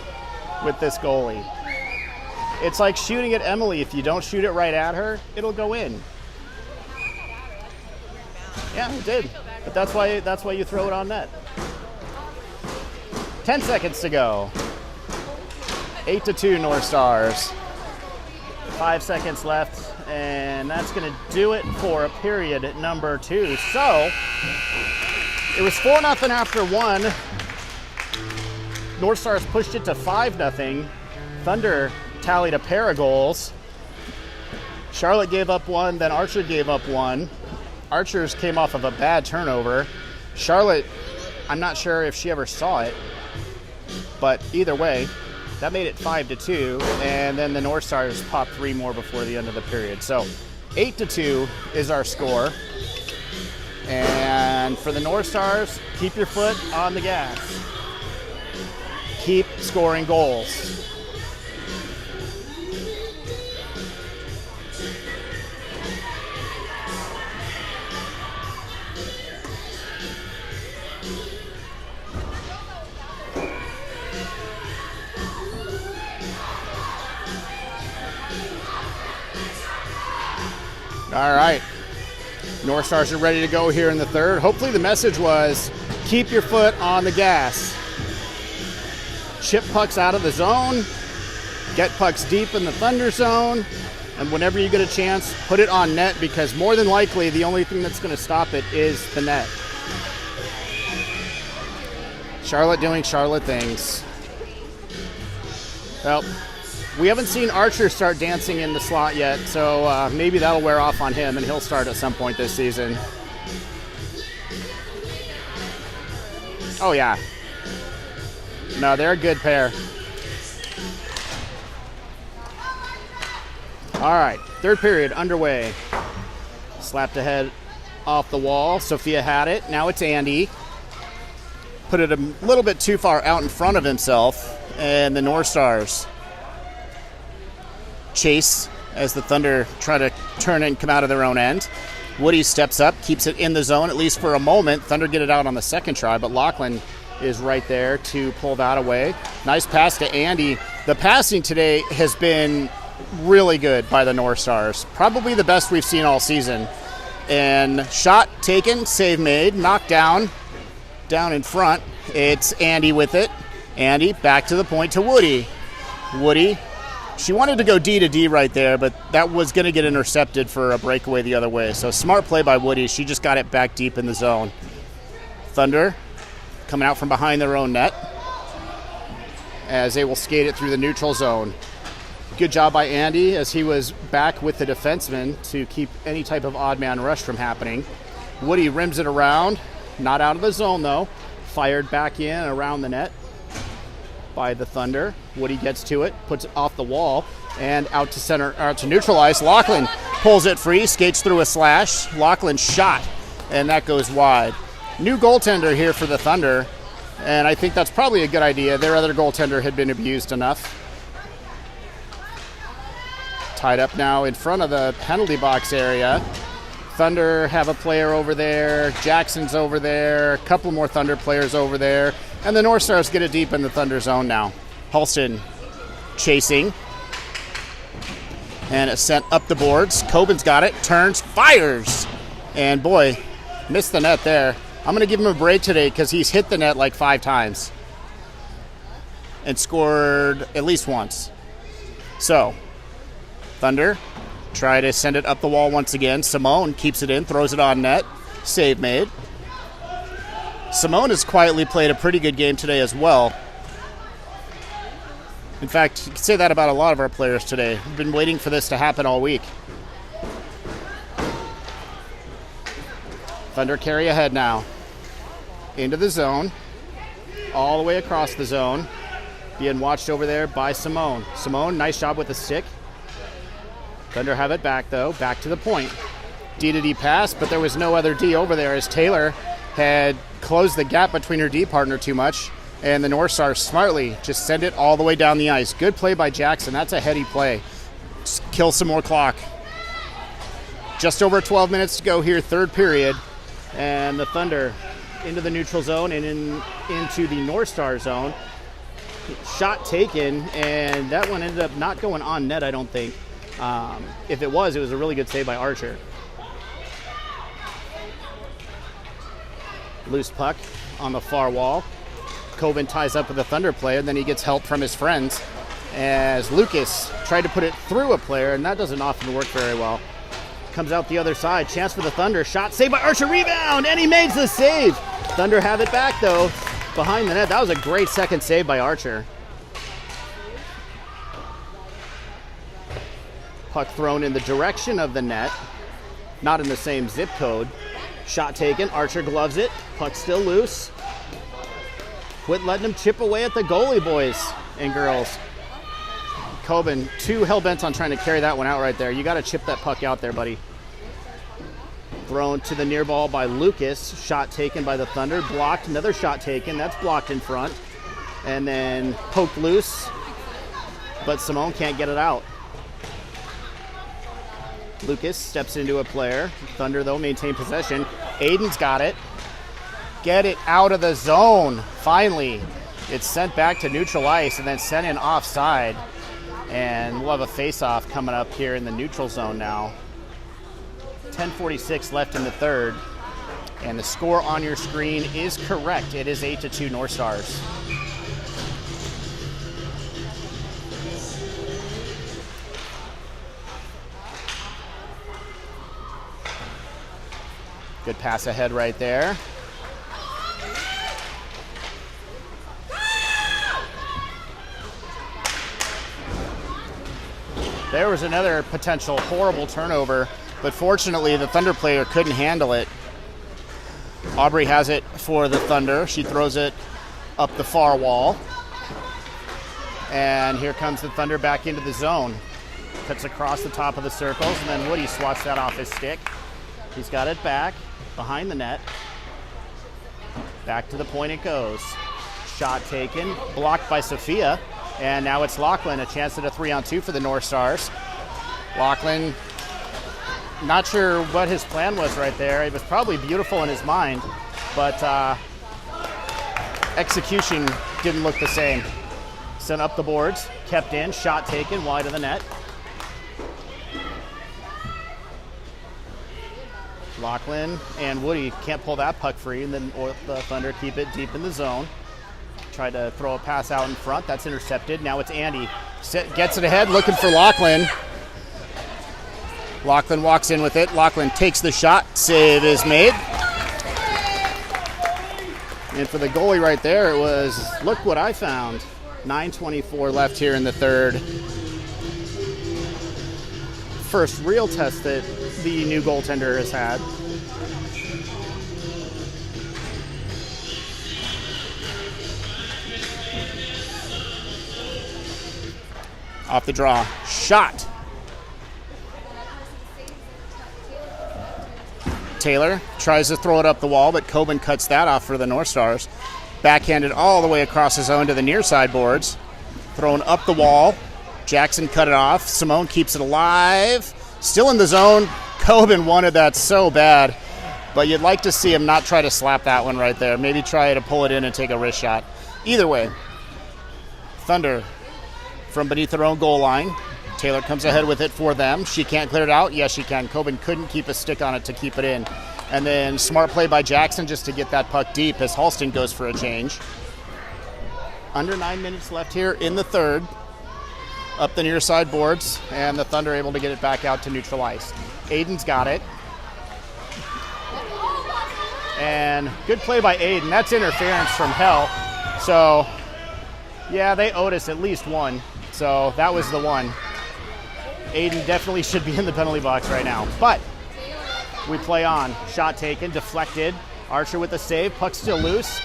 with this goalie. It's like shooting at Emily. If you don't shoot it right at her, it'll go in. Yeah, it did. But that's why you throw it on net. 10 seconds to go. 8-2 North Stars. 5 seconds left, and that's going to do it for a period at number 2. So it was 4-0 after 1. North Stars pushed it to 5-0. Thunder tallied a pair of goals. Charlotte gave up 1, then Archer gave up 1. Archers came off of a bad turnover. Charlotte, I'm not sure if she ever saw it, but either way, that made it 5-2, and then the North Stars popped 3 more before the end of the period. So 8-2 is our score. And for the North Stars, keep your foot on the gas. Keep scoring goals. All right, North Stars are ready to go here in the third. Hopefully the message was, keep your foot on the gas. Chip pucks out of the zone, get pucks deep in the Thunder zone, and whenever you get a chance, put it on net, because more than likely the only thing that's going to stop it is the net. Charlotte doing Charlotte things. Well, we haven't seen Archer start dancing in the slot yet, so maybe that'll wear off on him and he'll start at some point this season. Oh, yeah. No, they're a good pair. All right, third period underway. Slapped ahead off the wall. Sophia had it. Now it's Andy. Put it a little bit too far out in front of himself, and the North Stars chase as the Thunder try to turn and come out of their own end. Woody steps up, keeps it in the zone, at least for a moment. Thunder get it out on the second try, but Lachlan is right there to pull that away. Nice pass to Andy. The passing today has been really good by the North Stars. Probably the best we've seen all season. And shot taken, save made, knocked down in front. It's Andy with it. Andy back to the point to Woody. Woody, she wanted to go D to D right there, but that was going to get intercepted for a breakaway the other way. So smart play by Woody. She just got it back deep in the zone. Thunder coming out from behind their own net as they will skate it through the neutral zone. Good job by Andy as he was back with the defenseman to keep any type of odd man rush from happening. Woody rims it around, not out of the zone though. Fired back in around the net by the Thunder. Woody gets to it, puts it off the wall, and out to center, out to neutralize. Lachlan pulls it free, skates through a slash. Lachlan shot, and that goes wide. New goaltender here for the Thunder, and I think that's probably a good idea. Their other goaltender had been abused enough. Tied up now in front of the penalty box area. Thunder have a player over there. Jackson's over there. A couple more Thunder players over there. And the North Stars get it deep in the Thunder zone now. Halston chasing. And it's sent up the boards. Coben's got it. Turns. Fires. And boy, missed the net there. I'm going to give him a break today because he's hit the net like 5 times. And scored at least once. So, Thunder try to send it up the wall once again. Simone keeps it in, throws it on net. Save made. Simone has quietly played a pretty good game today as well. In fact, you can say that about a lot of our players today. We've been waiting for this to happen all week. Thunder carry ahead now. Into the zone. All the way across the zone. Being watched over there by Simone. Simone, nice job with the stick. Thunder have it back, though. Back to the point. D to D pass, but there was no other D over there as Taylor had closed the gap between her D partner too much. And the North Stars smartly just send it all the way down the ice. Good play by Jackson. That's a heady play. Just kill some more clock. Just over 12 minutes to go here, third period. And the Thunder into the neutral zone and into the North Star zone. Shot taken, and that one ended up not going on net, I don't think. If it was a really good save by Archer. Loose puck on the far wall. Coben ties up with the Thunder player, and then he gets help from his friends as Lucas tried to put it through a player, and that doesn't often work very well. Comes out the other side. Chance for the Thunder. Shot saved by Archer. Rebound, and he makes the save. Thunder have it back, though, behind the net. That was a great second save by Archer. Puck thrown in the direction of the net, not in the same zip code. Shot taken. Archer gloves it. Puck still loose. Quit letting him chip away at the goalie, boys and girls. Coben, too hell-bent on trying to carry that one out right there. You got to chip that puck out there, buddy. Thrown to the near ball by Lucas. Shot taken by the Thunder. Blocked. Another shot taken. That's blocked in front. And then poked loose. But Simone can't get it out. Lucas steps into a player. Thunder, though, maintain possession. Aiden's got it. Get it out of the zone. Finally, it's sent back to neutral ice and then sent in offside. And we'll have a face-off coming up here in the neutral zone now. 10:46 left in the third. And the score on your screen is correct. It is 8-2 North Stars. Good pass ahead right there. There was another potential horrible turnover, but fortunately the Thunder player couldn't handle it. Aubrey has it for the Thunder. She throws it up the far wall. And here comes the Thunder back into the zone. Cuts across the top of the circles, and then Woody swats that off his stick. He's got it back behind the net. Back to the point it goes. Shot taken, blocked by Sophia. And now it's Lachlan, a chance at a 3-on-2 for the North Stars. Lachlan, not sure what his plan was right there. It was probably beautiful in his mind, but execution didn't look the same. Sent up the boards, kept in, shot taken, wide of the net. Lachlan and Woody can't pull that puck free, and then the Thunder keep it deep in the zone. Tried to throw a pass out in front. That's intercepted. Now it's Andy. Gets it ahead, looking for Lachlan. Lachlan walks in with it. Lachlan takes the shot. Save is made. And for the goalie right there, it was, look what I found. 9:24 left here in the third. First real test that the new goaltender has had. Off the draw. Shot. Taylor tries to throw it up the wall, but Coben cuts that off for the North Stars. Backhanded all the way across the zone to the near side boards. Thrown up the wall. Jackson cut it off. Simone keeps it alive. Still in the zone. Coben wanted that so bad, but you'd like to see him not try to slap that one right there. Maybe try to pull it in and take a wrist shot. Either way, Thunder from beneath their own goal line. Taylor comes ahead with it for them. She can't clear it out. Yes, she can. Coben couldn't keep a stick on it to keep it in. And then smart play by Jackson just to get that puck deep as Halston goes for a change. Under 9 minutes left here in the third. Up the near side boards, and the Thunder able to get it back out to neutral ice. Aiden's got it. And good play by Aiden. That's interference from hell. So, yeah, they owed us at least one. So that was the one. Aiden definitely should be in the penalty box right now. But we play on. Shot taken, deflected. Archer with the save. Puck still loose.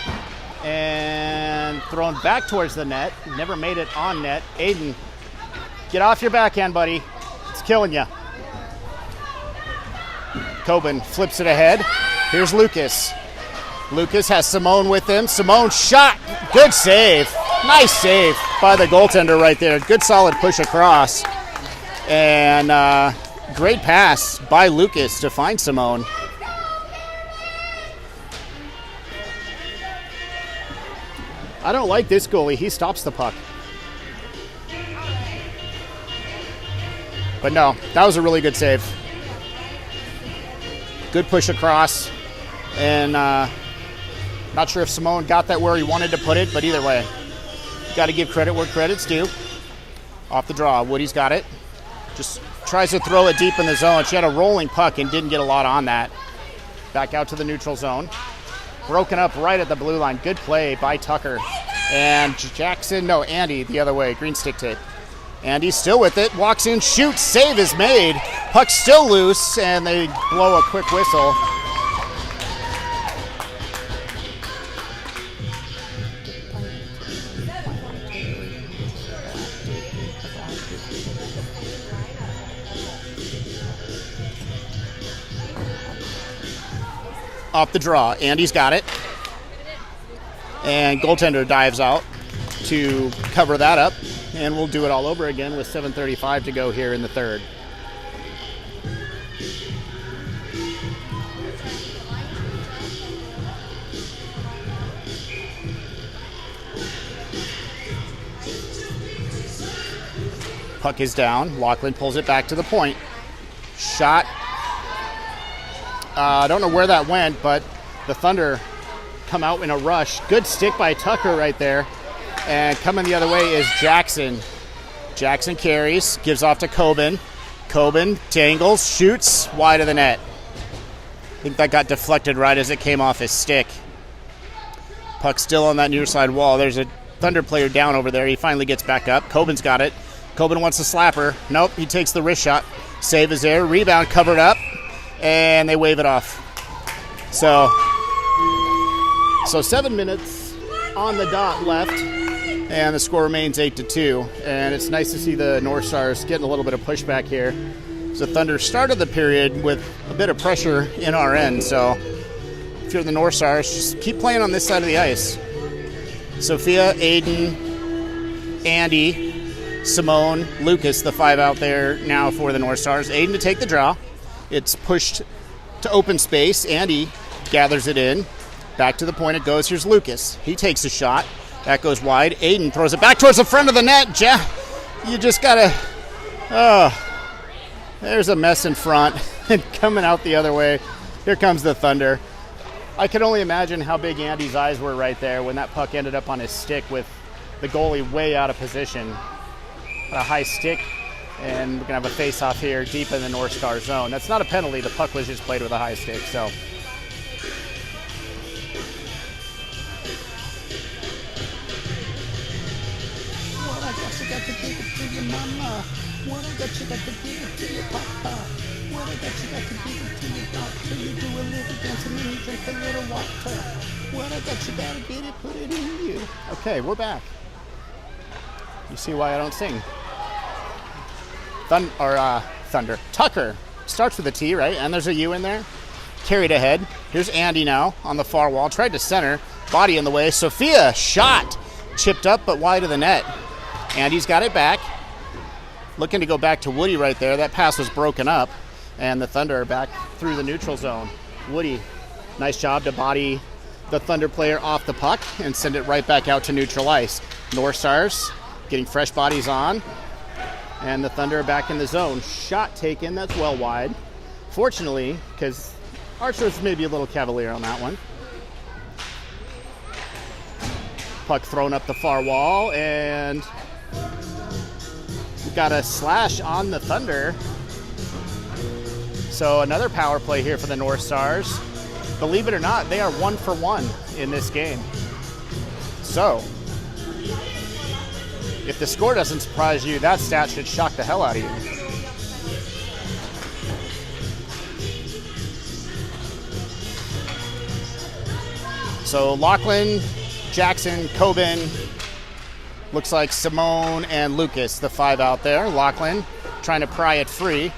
And thrown back towards the net. Never made it on net. Aiden, get off your backhand, buddy. It's killing you. Coben flips it ahead. Here's Lucas. Lucas has Simone with him. Simone shot. Good save. Nice save by the goaltender right there. Good solid push across. And great pass by Lucas to find Simone. I don't like this goalie. He stops the puck. But no, that was a really good save. Good push across. And not sure if Simone got that where he wanted to put it, but either way, got to give credit where credit's due. Off the draw, Woody's got it. Just tries to throw it deep in the zone. She had a rolling puck and didn't get a lot on that. Back out to the neutral zone. Broken up right at the blue line. Good play by Tucker. And Andy the other way. Green stick tape. Andy's still with it. Walks in, shoots. Save is made. Puck's still loose, and they blow a quick whistle. Off the draw. Andy's got it. And goaltender dives out to cover that up. And we'll do it all over again with 7:35 to go here in the third. Puck is down. Lachlan pulls it back to the point. Shot. I don't know where that went, but the Thunder come out in a rush. Good stick by Tucker right there. And coming the other way is Jackson. Jackson carries, gives off to Coben. Coben tangles, shoots wide of the net. I think that got deflected right as it came off his stick. Puck still on that near side wall. There's a Thunder player down over there. He finally gets back up. Coben's got it. Coben wants to slap her. Nope, he takes the wrist shot. Save is there. Rebound covered up. And they wave it off. So 7 minutes on the dot left. And the score remains 8-2. And it's nice to see the North Stars getting a little bit of pushback here. So Thunder started the period with a bit of pressure in our end. So if you're the North Stars, just keep playing on this side of the ice. Sophia, Aiden, Andy, Simone, Lucas, the five out there now for the North Stars. Aiden to take the draw. It's pushed to open space. Andy gathers it in. Back to the point it goes. Here's Lucas. He takes a shot. That goes wide. Aiden throws it back towards the front of the net. You just got to... Oh, there's a mess in front. And coming out the other way, here comes the Thunder. I could only imagine how big Andy's eyes were right there when that puck ended up on his stick with the goalie way out of position. A high stick, and we're going to have a face-off here deep in the North Star zone. That's not a penalty. The puck was just played with a high stick, so... What I got, you got to give it to your papa. What I got, you got to give it to your doctor. You do a little dancing and you drink a little water. What I got, you gotta get it, put it in you. Okay, we're back. You see why I don't sing. Thunder. Tucker starts with a T, right? And there's a U in there. Carried ahead. Here's Andy now on the far wall. Tried to center. Body in the way. Sophia, shot. Chipped up, but wide of the net. Andy's got it back. Looking to go back to Woody right there. That pass was broken up. And the Thunder are back through the neutral zone. Woody, nice job to body the Thunder player off the puck and send it right back out to neutral ice. North Stars getting fresh bodies on. And the Thunder are back in the zone. Shot taken. That's well wide. Fortunately, because Archer was maybe a little cavalier on that one. Puck thrown up the far wall. And... we've got a slash on the Thunder. So another power play here for the North Stars. Believe it or not, they are 1 for 1 in this game. So, if the score doesn't surprise you, that stat should shock the hell out of you. So Lachlan, Jackson, Coben, looks like Simone and Lucas, the five out there. Lachlan trying to pry it free.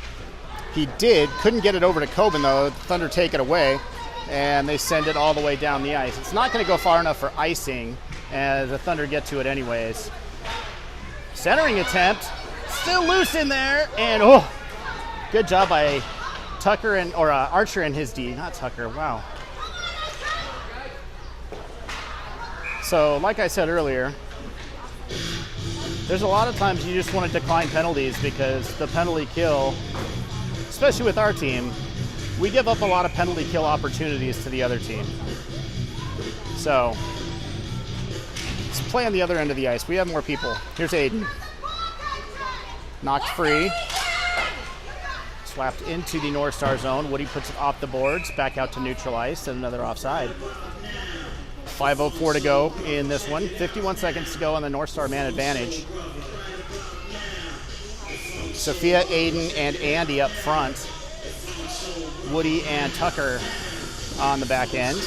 He couldn't get it over to Coben though. Thunder take it away, and they send it all the way down the ice. It's not going to go far enough for icing, and the Thunder get to it anyways. Centering attempt, still loose in there, and good job by Tucker Archer and his D. Not Tucker, wow. So, like I said earlier, there's a lot of times you just want to decline penalties because the penalty kill, especially with our team, we give up a lot of penalty kill opportunities to the other team. So, let's play on the other end of the ice. We have more people. Here's Aiden. Knocked free. Swapped into the North Star zone. Woody puts it off the boards, back out to neutral ice, and another offside. 5:04 to go in this one. 51 seconds to go on the North Star man advantage. Sophia, Aiden, and Andy up front. Woody and Tucker on the back end.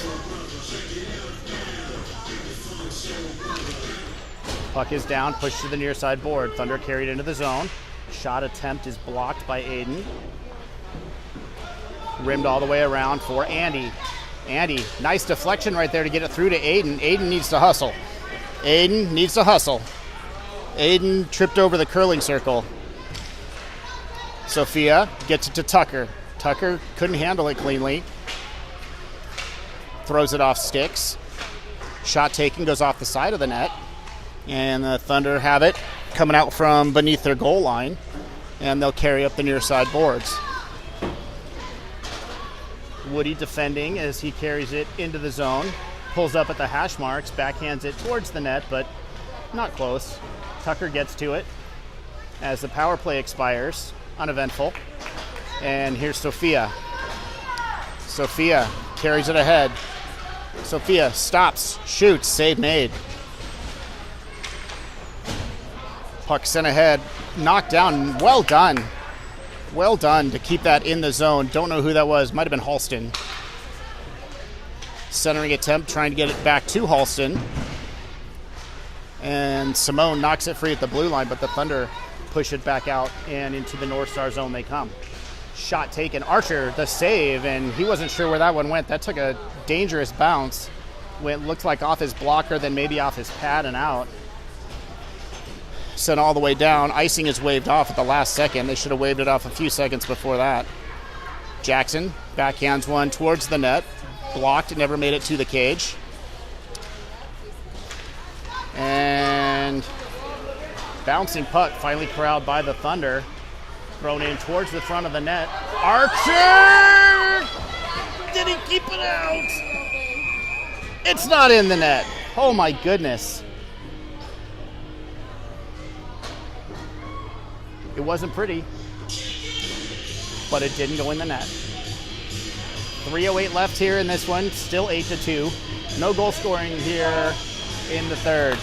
Puck is down, pushed to the near side board. Thunder carried into the zone. Shot attempt is blocked by Aiden. Rimmed all the way around for Andy. Andy, nice deflection right there to get it through to Aiden. Aiden needs to hustle. Aiden needs to hustle. Aiden tripped over the curling circle. Sophia gets it to Tucker. Tucker couldn't handle it cleanly. Throws it off sticks. Shot taken, goes off the side of the net. And the Thunder have it coming out from beneath their goal line. And they'll carry up the near side boards. Woody defending as he carries it into the zone. Pulls up at the hash marks, backhands it towards the net, but not close. Tucker gets to it as the power play expires. Uneventful. And here's Sophia. Sophia carries it ahead. Sophia stops, shoots, save made. Puck sent ahead, knocked down, well done. Well done to keep that in the zone. Don't know who that was, might have been Halston. Centering attempt, trying to get it back to Halston. And Simone knocks it free at the blue line, but the Thunder push it back out and into the North Star zone they come. Shot taken, Archer, the save, and he wasn't sure where that one went. That took a dangerous bounce. Went, looked like off his blocker, then maybe off his pad and out. Sent all the way down. Icing is waved off at the last second. They should have waved it off a few seconds before that. Jackson backhands one towards the net. Blocked, never made it to the cage. And bouncing puck finally corralled by the Thunder. Thrown in towards the front of the net. Archer! Did he keep it out? It's not in the net. Oh my goodness. It wasn't pretty, but it didn't go in the net. 3:08 left here in this one, still 8-2. No goal scoring here in the third.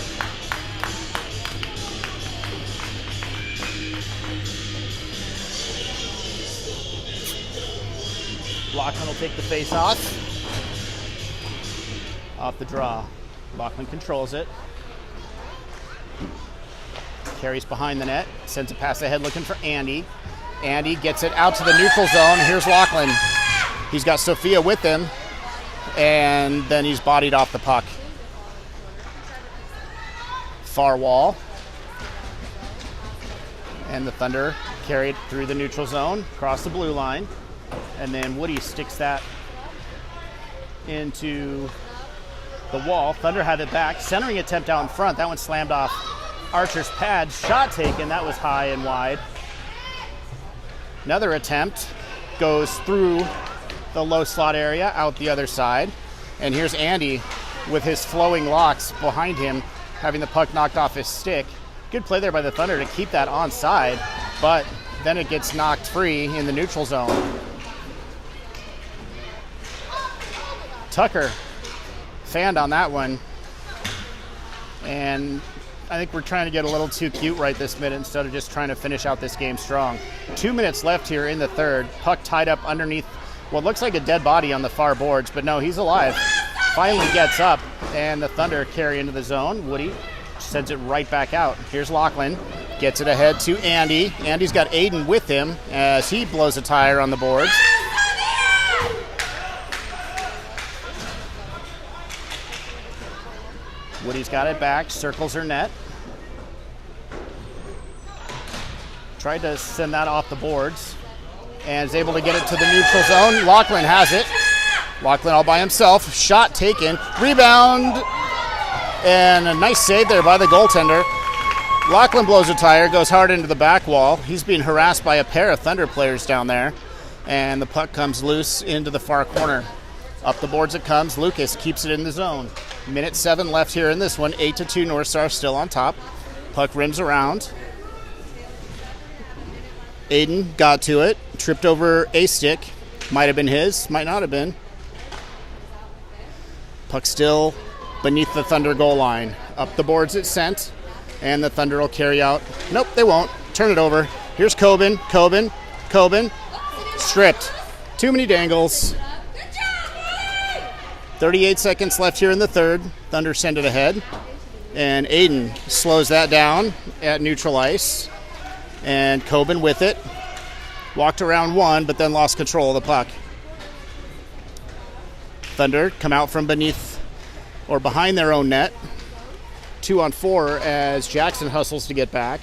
Lachlan will take the face off the draw. Lachlan controls it. Carries behind the net, sends a pass ahead looking for Andy. Andy gets it out to the neutral zone. Here's Lachlan. He's got Sophia with him, and then he's bodied off the puck. Far wall. And the Thunder carried through the neutral zone, across the blue line, and then Woody sticks that into the wall. Thunder have it back. Centering attempt out in front. That one slammed off Archer's pad. Shot taken. That was high and wide. Another attempt goes through the low slot area out the other side. And here's Andy with his flowing locks behind him, having the puck knocked off his stick. Good play there by the Thunder to keep that onside, but then it gets knocked free in the neutral zone. Tucker fanned on that one. And I think we're trying to get a little too cute right this minute instead of just trying to finish out this game strong. 2 minutes left here in the third. Puck tied up underneath what looks like a dead body on the far boards, but no, he's alive. Finally gets up, and the Thunder carry into the zone. Woody sends it right back out. Here's Lachlan. Gets it ahead to Andy. Andy's got Aiden with him as he blows a tire on the boards. Woody's got it back, circles her net. Tried to send that off the boards and is able to get it to the neutral zone. Lachlan has it. Lachlan all by himself. Shot taken. Rebound. And a nice save there by the goaltender. Lachlan blows a tire, goes hard into the back wall. He's being harassed by a pair of Thunder players down there. And the puck comes loose into the far corner. Up the boards it comes. Lucas keeps it in the zone. Minute 7 left here in this one. 8-2 North Star still on top. Puck rims around. Aiden got to it. Tripped over a stick. Might have been his. Might not have been. Puck still beneath the Thunder goal line. Up the boards it's sent. And the Thunder will carry out. Nope, they won't. Turn it over. Here's Coben. Coben. Stripped. Too many dangles. 38 seconds left here in the third. Thunder send it ahead. And Aiden slows that down at neutral ice. And Coben with it. Walked around one, but then lost control of the puck. Thunder come out from beneath or behind their own net. 2-on-4 as Jackson hustles to get back.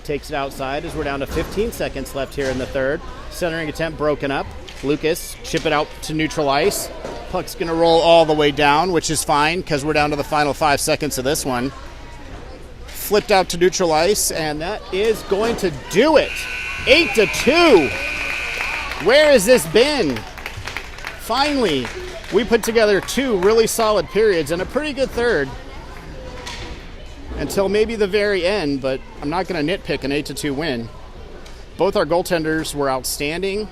Takes it outside as we're down to 15 seconds left here in the third. Centering attempt broken up. Lucas chip it out to neutral ice. Puck's going to roll all the way down, which is fine because we're down to the final 5 seconds of this one. Flipped out to neutral ice, and that is going to do it. 8-2. Where has this been? Finally, we put together 2 really solid periods and a pretty good third. Until maybe the very end, but I'm not going to nitpick an 8-2 win. Both our goaltenders were outstanding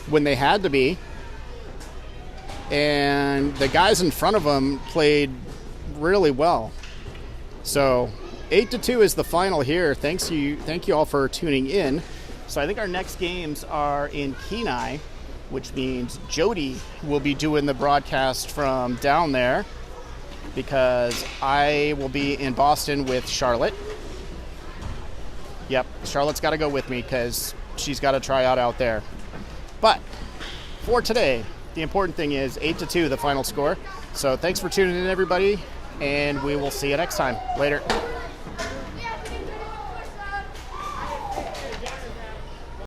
when they had to be. And the guys in front of them played really well. So 8-2 is the final here. Thank you all for tuning in. So I think our next games are in Kenai, which means Jody will be doing the broadcast from down there because I will be in Boston with Charlotte. Yep, Charlotte's got to go with me because she's got to try out there. But for today, the important thing is 8-2, the final score. So thanks for tuning in, everybody, and we will see you next time. Later.